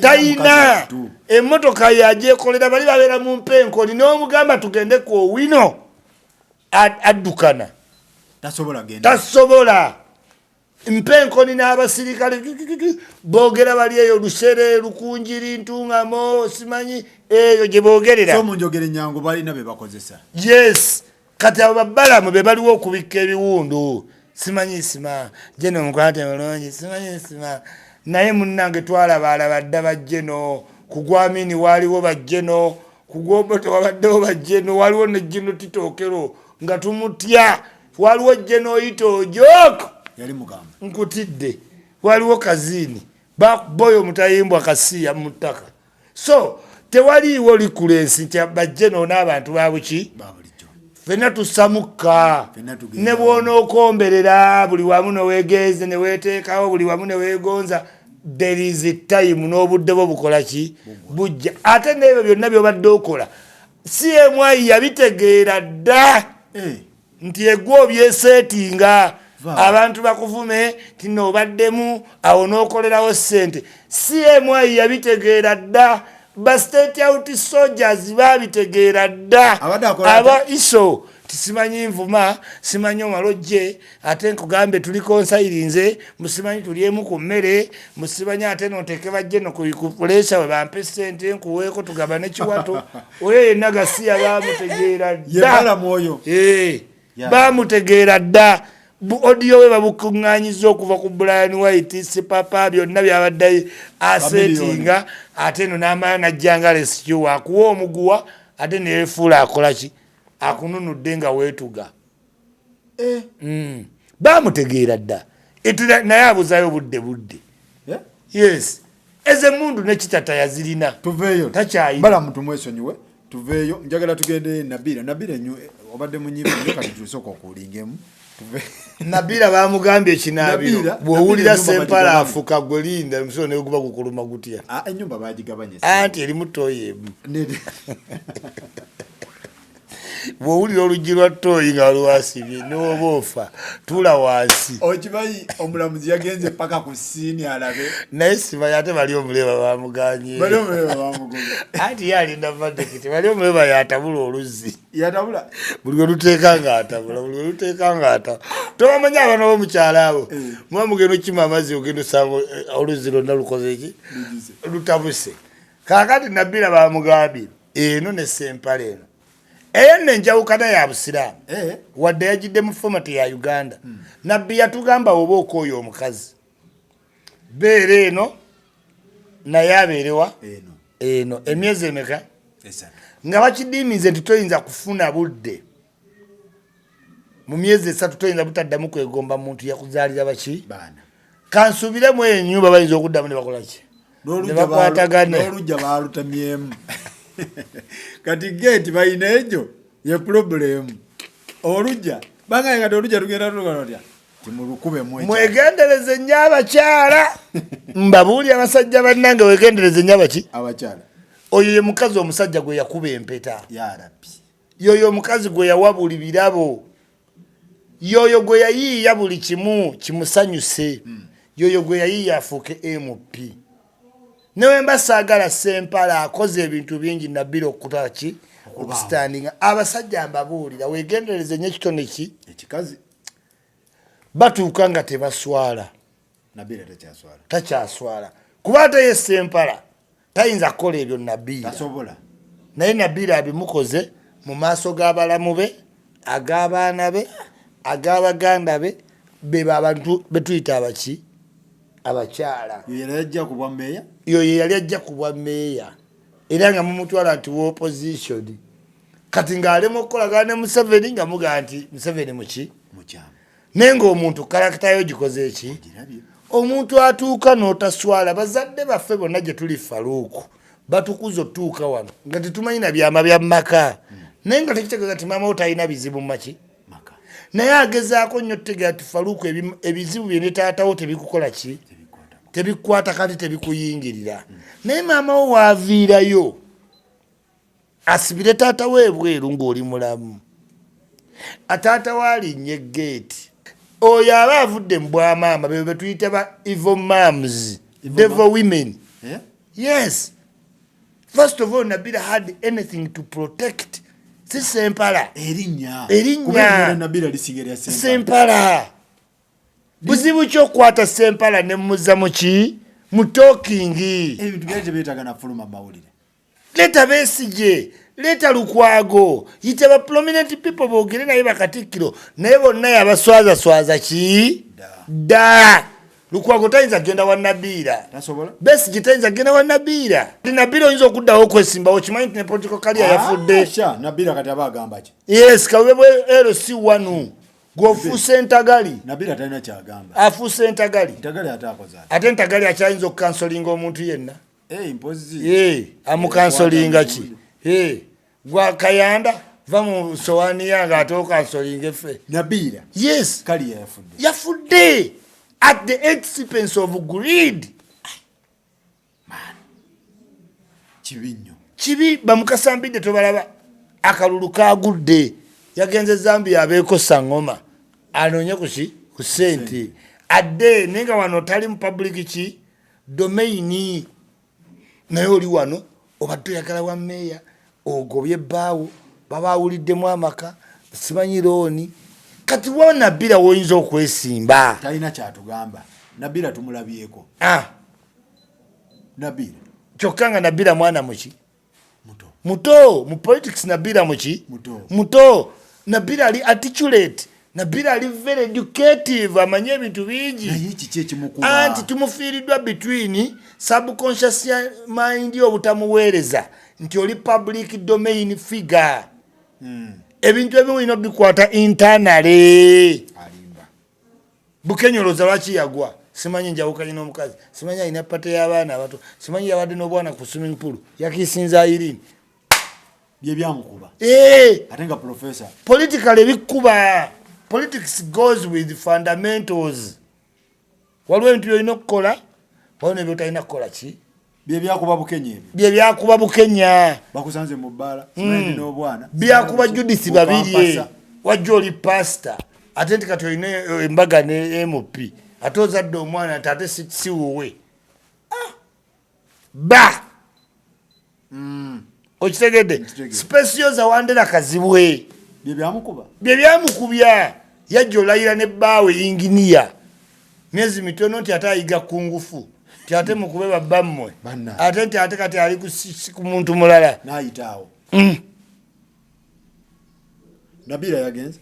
S1: tayina emmotoka yajekolera bali babeera mu mpenkoni n'omugamba tugende ku Owino addukana tasobola mpenkoni n'abasirikale boogera bali eyo Lusere Lukunjiri Ntungamo simanyi eyo gye boogerera
S3: so munjogere nyango balina be bakozesa
S1: yes kati abo Balamu be baliwo okubikka ebiwundu simanyi sima jeno mukwate mulungi simanyi sima naye munnange twalaba dda bajjeno kugwamini waliwo bajjeno kugwobote wabaddewo bajjeno waliwo ne jeno Titokero nga tumutya waliwo jeno Ito Joko
S3: yali mugamba
S1: nkutidde waliwo Kazini boyo mutayimbwa Kasiya mu ttaka so tewaliwo likulensi nti bajjeno n'abantu babuki fena tusamuka ne bwona okomberera buli wamu neweegeze neweteekawo buli wamu neweegonza there is a time n'obudde bwo bukola ki bujja ate n'ebyo byonna byobadde okola CMI yabitegeera dda nti egwe obyeseetinga abantu bakuvume tino obaddemu awo n'okolerawo ssente CMI yabitegeera dda ba state out soldiers babitegeera dda aba iso tisimanyi nvuma simanyi omalojje ate nkugambe tuli konsayirinze musimanyi tuliemu ku mmere musimanyi ate noteke bajje no kupressure we bampe sente nkuweeko tugaba nekiwato oyo yenna Gasiya bamutegeera dda bamutegeera dda audio we babukunganyiza okuva ku Brian White sipapa byonna byabadde asetinga ate no n'amaya najjanga rescue akuwa omuguwa ate neyefuula akola ki akununudde nga weetuga bamutegeera dda naye abuzayo budde yes ezemundu nekitata yazirina
S3: tuveeyo
S1: takyayina
S3: Balamu tumwesonyiwe tuveeyo njagala tugende Nabira ennyo obadde munyiivu nnyo kati tusooka okuwulingemu
S1: Nabira bamugambye ekinabiro bw'owulira Sempala afuka gwelinda omusolo ne guba gukuluma gutya.
S3: Ennyumba baagigabanye.
S1: Anti eri mutoyi emu. Bw'owulira oluggi lwa ttooyi nga lwasibye n'oba ofa tula wansi.
S3: Okimanyi omulamuzi yagenze paka ku siini alabe.
S1: Naye simanyi ate bali omuleba bamuganye.
S3: Bali omuleba bamugobye.
S1: Anti ye alinda vadekiti bali omuleba yatabula oluzzi.
S3: Yatabula?
S1: Buli lwe luteeka ng'atabula buli lwe luteeka ng'atabula. Tobamanyi abaana b'omukyala abo. Muba mugenda okima amazzi ogenda osanga oluzzi lwonna lukoze eki? Lutabuse. Kaakati Nabira bamugambye eno ne Sempala eno. Eyo nenjawukana ya Busiraamu wadde yagidde mu fomati ya Uganda. Nabbi yatugamba oba okooyo omukazi beera eno naye abeerewa eno emyezi emeka nga bakidiimize nti toyinza kufuna budde mu myezi 3 toyinza butaddamu kwegomba muntu yakuzaalira baki kansuubiremu ennyumba bayinza okuddamu ne bakola ki ne bakwatagane
S3: n'olujja baalutamyemu. Kati gate bayina ejo ye problem. Olujja banga nga olujja tugenda tutya timulukube mwe.
S1: Mwegendereze nnyo abakyala. Mbabuuli abasajja bannange wegendereze nnyo abaki
S3: abakyala.
S1: Oyo ye mukazi omusajja gwe yakuba empeta.
S3: Ya Rabbi.
S1: Yoyo omukazi gwe yawa buli birabo. Yoyo gwe yayiiya buli kimu kimusanyuse. Yoyo gwe yayiiya afuuke MP. Newe mbasaagala Sempala akoze ebintu bingi Nabira okutaki okustandinga abasajja mbabuulira wegendereze nnyo ekitone ki
S3: ekikazi
S1: batuuka nga tebaswala.
S3: Nabira
S1: takyaswala kuba ate ye Sempala tayinza kukola ebyo Nabira
S3: tasobola.
S1: Naye Nabira abimukoze mu maaso g'abalamu be ag'abaana be ag'abaganda be abantu betuyita abaki abakyala. Yo yali ajja ku bwa meeya era nga mumutwala nti wa opposition kati ng'alema okukolagana ne Museveni nga mugaa nti Museveni muki naye ng'omuntu karakita yo gikoze eki omuntu atuuka n'otaswala. Bazadde baffe bonna gye tuli Faruuku batukuza otuuka wano nga tetumanyi na byama bya maka naye nga tekitegeeza ti maama wo talina bizibu mu maki naye agezaako nnyo tutegeera ti Faruuku ebizibu bye ne taatawo tebikukola ki tebikwata kati tebikuyingirira. Naye maama wo waaviirayo asibire taata we ebweru ng'oli mulamu. Ataata waalinnye geeti oyo aba avudde mu bwamaama be betuyita ba evil moms, devil women. Yes, first of all Nabira had anything to protect. Si Sempala
S3: erinnya
S1: Nabira lisigera Sempala buzibu kyokwata Sempala ne muzza muki mu talking
S3: ebintu byaje beetaga na fuluma mawulire.
S1: Leta Besigye, leta Lukwago, yita ba prominent people boogere naye bakatikkiro naye bonna yabaswaza ki da Lukwago tayinza genda wa Nabira
S3: tasobola.
S1: Besigye tayinza genda wa Nabira. Nabira oyinza okuddawo okwesimbawo kimanyi ne political career yafudde.
S3: Nabira kati aba agamba ki?
S1: Yes, kawebwe LC1 gwofuuse entagali.
S3: Nabira talina kyagamba.
S1: Afuuse entagali.
S3: Entagali ataakoza.
S1: Ate entagali akyayinza okukansolinga omuntu yenna.
S3: Impozi.
S1: Amukansolinga ki? Gwa Kayanda va mu sowaani yange ate okansolinga effe.
S3: Nabira.
S1: Yes.
S3: Kali
S1: yafudde. At the expense of greed.
S3: Man. Chibinyo.
S1: Chibi bamukasambidde tobalaba. Akalulu kagudde. Yagenze Zambia abeeko Sangoma. Anoonye ku ssente. Adde nenga wano tali mu public ki domain. Naye oli wano obadde oyagala wa meeya ogobye bbaawo babaawuliddemu amaka simanyi looni kati wa Nabira woyinza okwesimba.
S3: Talina kyatugamba. Nabira tumulabyeko. Nabira.
S1: Kyokka nga Nabira mwana muki? Muto. Mu politics Nabira muki? Muto. Nabira ali articulate. Nabira ali very educative. Amanye ebintu bingi.
S3: Naye kiki ekimukuba?
S1: Anti tumufiiriddwa between subconscious mind obutamuweereza nti oli public domain figure. Ebintu ebimu ino bikwata internally.
S3: Alimba.
S1: Bukenyoloza lwaki yagwa. Simanyi njawukanye n'omukazi. Simanyi alina pate y'abaana abato. Simanyi yabadde n'obwana ku swimming pool. Yakisinza Irene.
S3: Bye byamukuba. Ate nga professor.
S1: Politically bikuba. politics goes with fundamentals. Waliwo ebintu byolina okukola waliwo nebyo talina kukola ki
S3: byakuba Bukenya ebyo
S1: byakuba Bukenya
S3: bakusanze mu bbala simanyi n'obwana
S1: byakuba Judith Babirye wajja oli pastor ate nti kati olina embaga ne MP ate ozadde omwana ate ate si wuwe ba okitegedde special za Wandera Kazibwe bye byamukubya yajja olayira ne bbaawe inginiya myezi mitono nti ate ayiga kungufu ti ate mukube babbammwe ate nti ate kati ali ku muntu mulala
S3: n'ayitaawo Nabila yagenze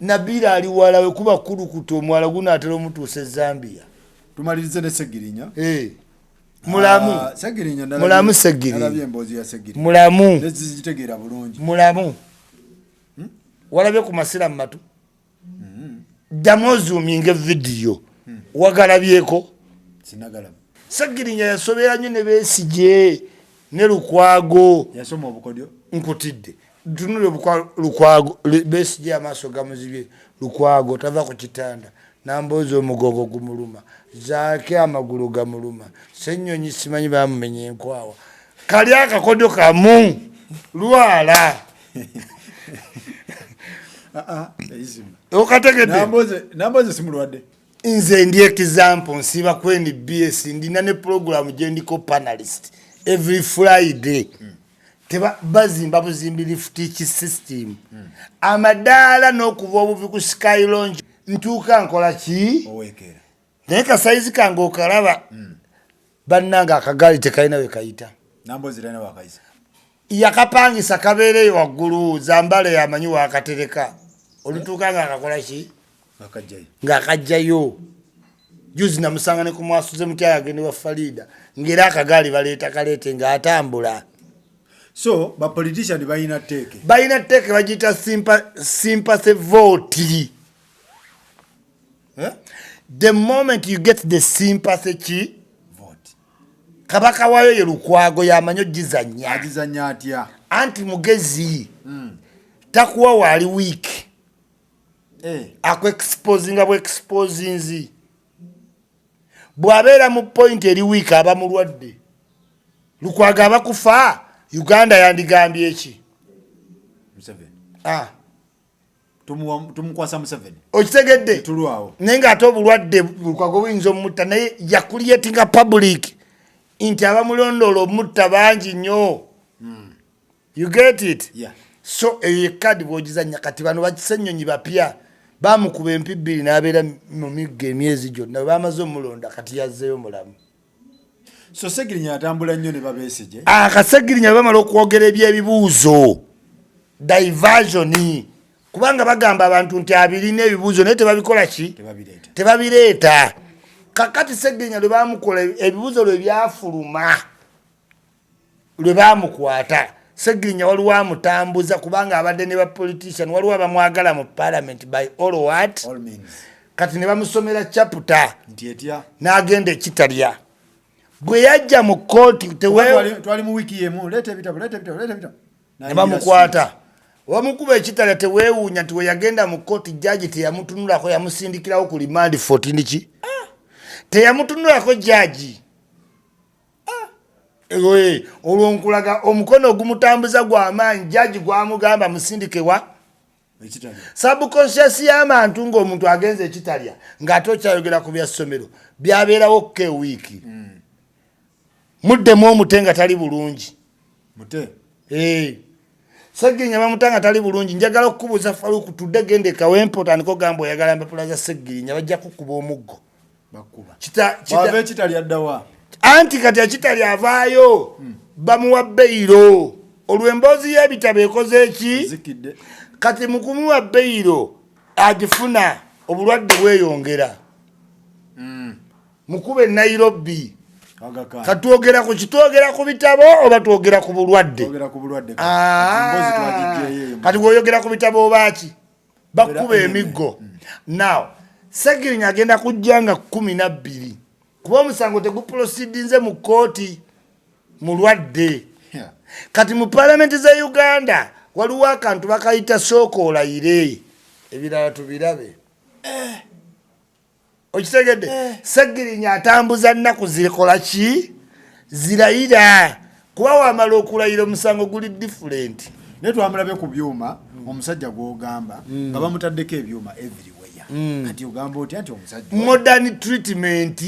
S1: Nabila ali wala we kuba kulukuta omwala guno atera omutuusa Zambia
S3: tumalirize ne Segirinya
S1: mulamu
S3: Segirinya
S1: mulamu Segirinya
S3: nalabye emboozi ya Segirinya
S1: mulamu
S3: nezitegeera bulungi
S1: mulamu walabye ku masira matu damozuminge video wagalabyeko
S3: sinagalaba
S1: Segirinya yasobera nnyo ne Besigye ne Lukwago
S3: yasoma obukodyo
S1: nkutidde tunule Lukwago Besigye amaaso gamuzibye Lukwago tava ku kitanda nambozo omugogo gumuluma zaake amagulu gamuluma Ssennyonyi simanyi bamumenye enkwawa kali akakodyo kamu lwala okategedde
S3: namboze simulwadde
S1: nze ndi example nsiba kweni BS ndina ne program gye ndiko panelist every Friday teba bazimba buzimbiri teach system amadaala n'okuva obuvi ku Sky Lounge ntuuka nkola ki
S3: owekera
S1: naye kasaizi kange okalaba bannanga akagali tekalina we kayita
S3: nambozi lena wakaisa
S1: yakapangisa kabeereyo waggulu zambale yamanyi wakatereka olutuuka nga akakola ki ng'akajjayo juzi namusanga ne ku mwasuze mutyala agende wa Farida ng'era akagaali baleeta kaleete ng'atambula
S3: so bapolitician balina tteeke
S1: bagiyita sympathy vote the moment you get the sympathy
S3: vote
S1: kabaka wayo ye Lukwago yamanyi ogizannya
S3: agizannya atya
S1: anti mugezi takuwa waali week exposinga bwe exposinzi bw'abeera mu point eri week aba mulwadde Lukwago abakufa Uganda yandigambye eki
S3: tumukwasa Museveni
S1: okitegedde
S3: tulwawo
S1: naye ng'ate obulwadde Lukwago buyinza omutta naye yakuliyetinga public nti abamulondoola omutta bangi nnyo you get it so ekadi bw'ogizannya kati bano bakisennyonyi bapya bamukuba empi bbiri n'abeera mu migga emyezi gyonna bwe bamaze omulonda kati yazzeeyo mulamu
S3: so Segirinya atambula nnyo ne babeesije
S1: akasegirinya bwe bamala okwogera ebyebibuuzo diversion kubanga bagamba abantu nti abirina ebibuuzo naye tebabikola ki tebabireeta kakati Segirinya lwe bamukola ebibuuzo lwe byafuluma lwe bamukwata Segirinya waliwo amutambuza kubanga abadde ne bapolitician waliwo abamwagala mu parliament by all means kati ne bamusomera chapter n'agenda ekitalya bwe yajja mu kooti
S3: twali mu wiiki yemu leeta ebitabo
S1: ne bamukwata wamukuba ekitalya teweewuunya nti we yagenda mu kooti jaji teyamutunulako yamusindikirawo ku remand 14 ki teyamutunulako jaji olwo nkulaga omukono ogumutambuza gw'amaanyi jaji gwamugamba musindikewa subconscious y'abantu ng'omuntu agenza ekitalya ng'ate okyayogera ku bya ssomero byabeerawo ke wiiki muddemu omute nga tali bulungi Segirinya bamuta nga tali bulungi njagala okukubuuza Faruku tudde gende kawempo tandika ogamba oyagala mbapula za Segirinya bajja kukuba omuggo
S3: bava ekitalya ddawa
S1: anti kati ekitalya avaayo bamuwa beyiro olwo emboozi y'ebitabo ekoze eki kati mu kumuwa beyiro agifuna obulwadde bweyongera mukuba e Nairobi katwogera ku kitwogera ku bitabo oba twogera ku bulwadde kati bw'oyogera ku bitabo obaki bakuba emiggo now Segirinya agenda kujja nga 12 kuba omusango teguproceedinze mu kooti mulwadde kati mu parliament za Uganda waliwo akantu bakayita sooka olayire ebirala tubirabe okitegedde Seggirinya atambuza nnaku zikola ki zirayira kuba wamala okulayira omusango guli different
S3: naye twamulabe ku byuma omusajja gw'ogamba nga bamutaddeko ebyuma everywhere kati ogamba otya nti omusajja
S1: modern treatment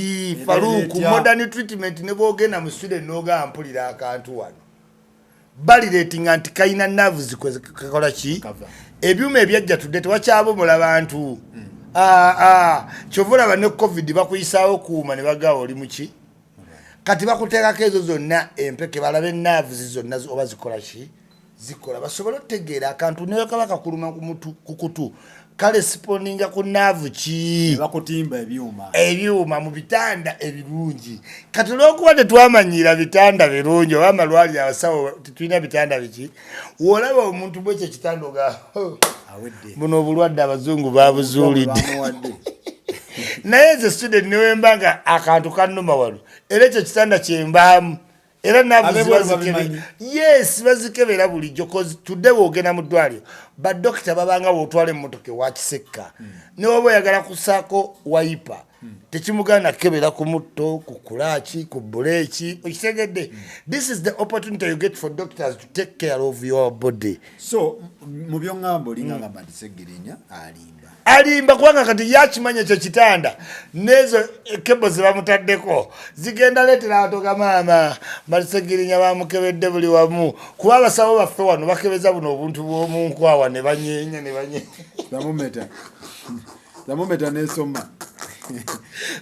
S1: Faruku modern treatment ne bwogenda mu student n'ogamba mpulira akantu wano validating nti kayina nerves kakola ki ebyuma ebyajja tudde tewakyabomula abantu kyovulaba ne covid bakuyisaawo kuuma ne bagawa oli muki kati bakuteekako ezo zonna empeke balabe nerves zonna oba zikola ki zikola basobole okutegeera akantu naye kaba kakuluma ku kutu kale siponinga ku nerve ki
S3: bakutimba
S1: ebyuma mu bitanda ebirungi kati olw'okuba tetwamanyira bitanda birungi oba amalwaliro abasawo tetulina bitanda biki wolaba omuntu bwekyo kitanda oga buno obulwadde abazungu babuzuulidde naye nze student newemba nga akantu kannuma wano era ekyo kitanda kyembaamu era bazikebera bulijjo cause tudde woogenda mu ddwaliro badokita babanga wootwala emmotoka ewakisekka ne waba oyagala kusaako wayipa tekimugana kebera ku mutto ku kulaaki ku buleeki okitegedde this is the opportunity you get for doctors to take care of your body
S3: so mu byongamba olingamba nti Seggirinya
S1: alimba kubanga kati yakimanya ekyo kitanda nezo kebo ze bamutaddeko zigenda leetera atoga maama Seggirinya bamukebedde buli wamu kuba abasawo baffe wano bakebeza buno obuntu bw'omunkwawa ne banyeenya
S3: tamumeta nesoma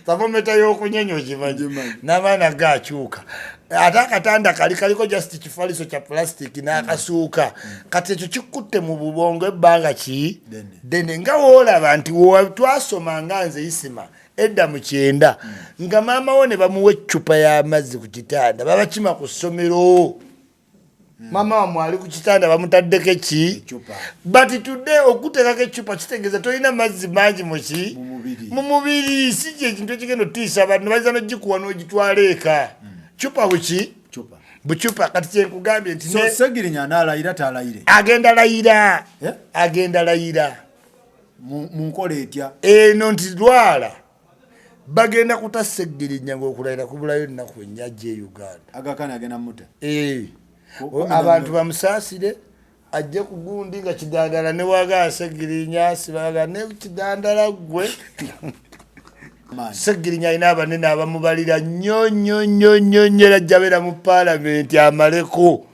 S1: tamumeta y'okunyenya ogimanyi n'abaana gakyuka ate akatanda kaliko just kifaliso kya plastic n'akasuuka kati ekyo kikutte mu bubongo ebbanga ki dene nga woolaba nti twasoma nga nze Isima edda mu 9 nga maama wo ne bamuwa eccupa y'amazzi ku kitanda babakima ku ssomero mama wamwe ali ku kitanda bamutaddeko eki but today okuteekako eccupa kitegeeza tolina mazzi mangi muki mu mubiri si kye ekintu ekigenda otiisa abantu bayiza n'ogikuwa n'ogitwala eka cupa buki bucupa kati kyenkugambye nti
S3: Seggirinya anaalayira taalayire
S1: agenda layira
S3: mu nkola etya
S1: eno nti lwala bagenda kuta Seggirinya ng'okulayira kubulayo ennaku ennyajja e Uganda
S3: agakana agenda muta
S1: abantu bamusaasire ajje ku gundi nga kidandala ne waagala Seggirinya sibaagala ne kidandala gwe Seggirinya alina abanene abamubalira nnyo ajja beera mu paalamenti amaleko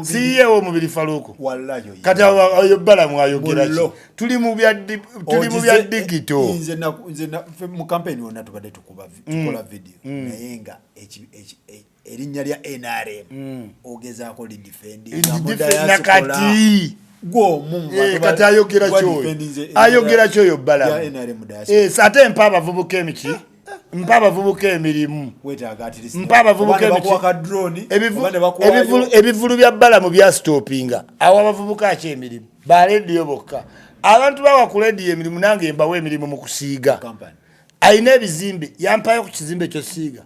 S1: siyeewo omubiri Faruku kati oyo balamu ayogera ki tuli mu bya digito
S3: nze mu kampeni wonna tubadde tukola video naye nga erinnya lya NRM ogezaako
S1: lidifendinakati kati ayogera kyoyo balamu ate mpa abavubuka emiki mpa abavubuka emirimu ebivulu bya balamu byasitopinga awo abavubuka aki emirimu balediyo bokka abantu bawa ku lediyo emirimu nange mbawo emirimu mu kusiiga alina ebizimbe yampayo ku kizimbe ekyo siiga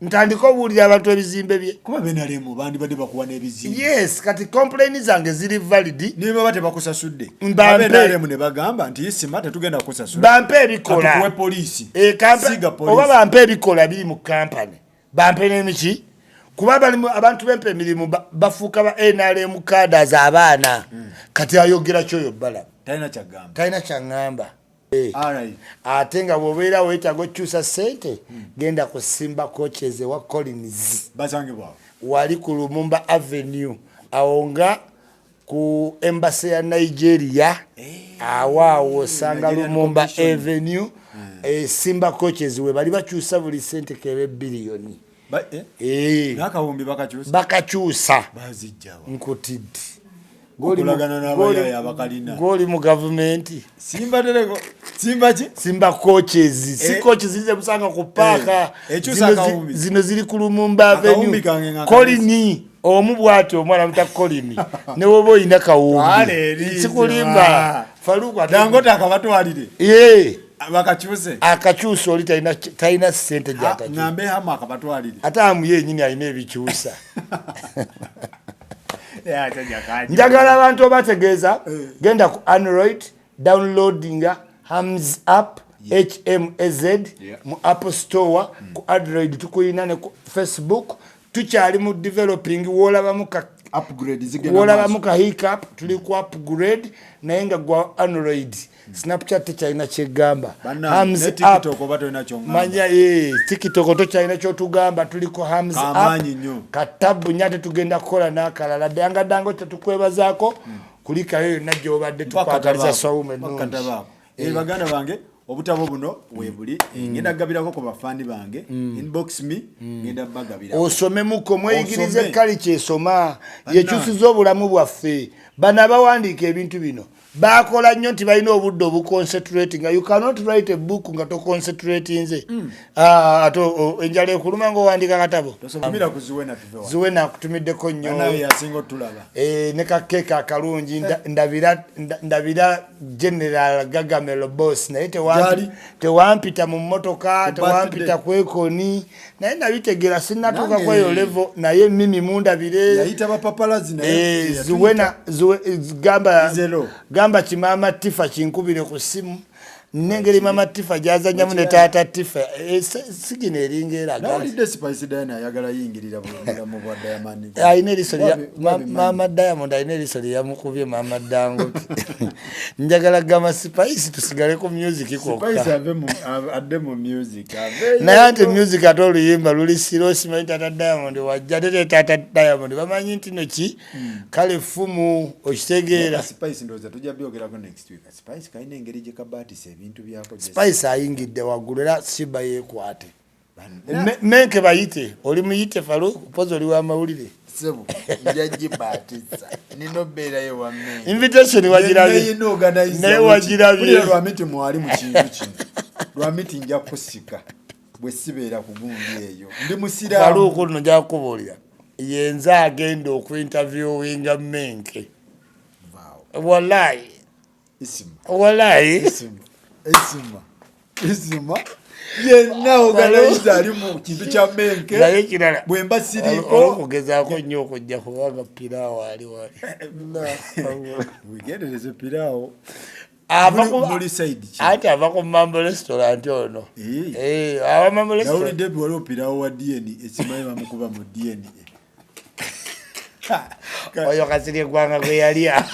S1: ntandika obuulira abantu ebizimbe bye
S3: kuba benalemu bandibadde bakuwa n'ebizimbe
S1: yes kati complaini zange ziri valid
S3: nibe baba tebakusasudde benalemu ne bagamba nti Isima tetugenda kukusasula
S1: bampe ebikola
S3: atukuwe polisi
S1: oba bampe ebikola biri mu kampani bampe n'emiki kuba balimu abantu bempe emirimu bafuuka ba NRM cadres abaana kati ayogera kyoyo bala talina kyaŋŋamba ate nga bw'obeera weetaaga okyusa ssente genda kusimba coaches ewa Collins wali ku Lumumba Avenue awo nga ku embassy ya Nigeria awo osanga Lumumba Avenue simba coaches we bali bakyusa buli ssente kebe biliyoni bakakyusa nkutidde goli mu gavumenti simba coaches si coaches zize busanga ku paaka zino ziri ku Lumumba Avenue Kolini omu bwati omwana muta Kolini ne woba oyina kawumbi sikulimba Faruku
S3: Dangote akabatwalire
S1: akakyusa oli talina ssente
S3: ng'ambe hama akabatwalire
S1: ate amu yenyini alina ebikyusa njagala abantu obategeeza genda ku Android downloadinga Hams app HMAZ mu Apple Store ku Android tukuyina ne ku Facebook tukyali mu developing wolabamu ka hiccup tuli ku upgrade naye nga gwa Android Snapchat tekyalina kyegamba Hams app manya TikTok tokyalina kyotugamba tuliko Hams app katabu nyate tugenda kukola n'akalala dangadango tetukwebazaako kulikayo yonna gy'obadde tukwagaliza Swaume ennungi
S3: baganda bange obutabo buno webuli ngenda gabirako ku bafani bange inbox me ngenda bagabira
S1: osomemuko mweyigirize kali kyesoma yekyusiza obulamu bwaffe bana bawandiika ebintu bino bakola nnyo nti balina obudde obuconcentrating you cannot write a book nga toconcentrate nze ato enjala ekuluma ng'owandiika katabo
S3: tosomera ku
S1: Zuwena akutumiddeko nnyo
S3: nawe yasinga otulaba
S1: ne kakeeka akalungi ndabira General Gagamelo boss naye tewampita mu mmotoka tewampita kwekoni naye nabitegera sinnatuuka kweyo level naye mimi mundabire
S3: yayita bapapalazi naye
S1: Zuwena gamba kimama Tifa kinkubire ku simu nengeri mama Tifa jazanyamu ne taata Tifa sigine eringeera
S3: gali Spice Diana yagala yingirira mu bwa Diamond
S1: ayine liso mama Diamond ayine liso yamukubye mama Dangote njagala gama Spice tusigale ku music kokka
S3: Spice ade mu music
S1: naye ante music atolu yimba luli sirosi mai taata Diamond wajjadete taata Diamond bamanyi nti noki kale fumu okitegeera
S3: Spice ndoza tujja byogerako next week Spice kaine engeri je kabati bintu byako
S1: Spice ayingidde waggulu era siba yeekwate menke bayite oli muyite Faru pozo oli wa mawulire
S3: sebo njaji batisa nino bera ye wa menke
S1: invitation wajirabe ne wajirabe
S3: lwa miti mwali mu kintu kino lwa miti nja kusika bwe sibeera ku gundi eyo ndi musira
S1: Faru ko nja kubolya yenza agenda okuinterviewinga menke wallahi wallahi
S3: Isima yenna organize ali mu kintu kya menke
S1: naye kirala
S3: bwemba siriko
S1: okugezaako nnyo okujja kubanga piraawo ali wali
S3: wigendereze piraawo
S1: muri side ati ava ku Mambo restaurant ono ava Mambo restaurant
S3: yawulidde bwali piraawo wa DNA ekimanyi bamukuba mu DNA
S1: oyo kasiri eggwanga gwe yalya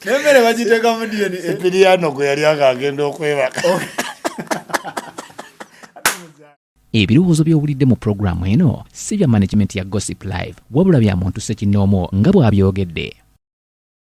S3: nemere bagiteka mu DNA
S1: Sipiriano gwe yali akagenda okwebaka
S2: ebirowoozo by'owulidde mu pulogulaamu eno si bya management ya Gossip Live wabula bya muntu Ssekinoomo nga bw'abyogedde.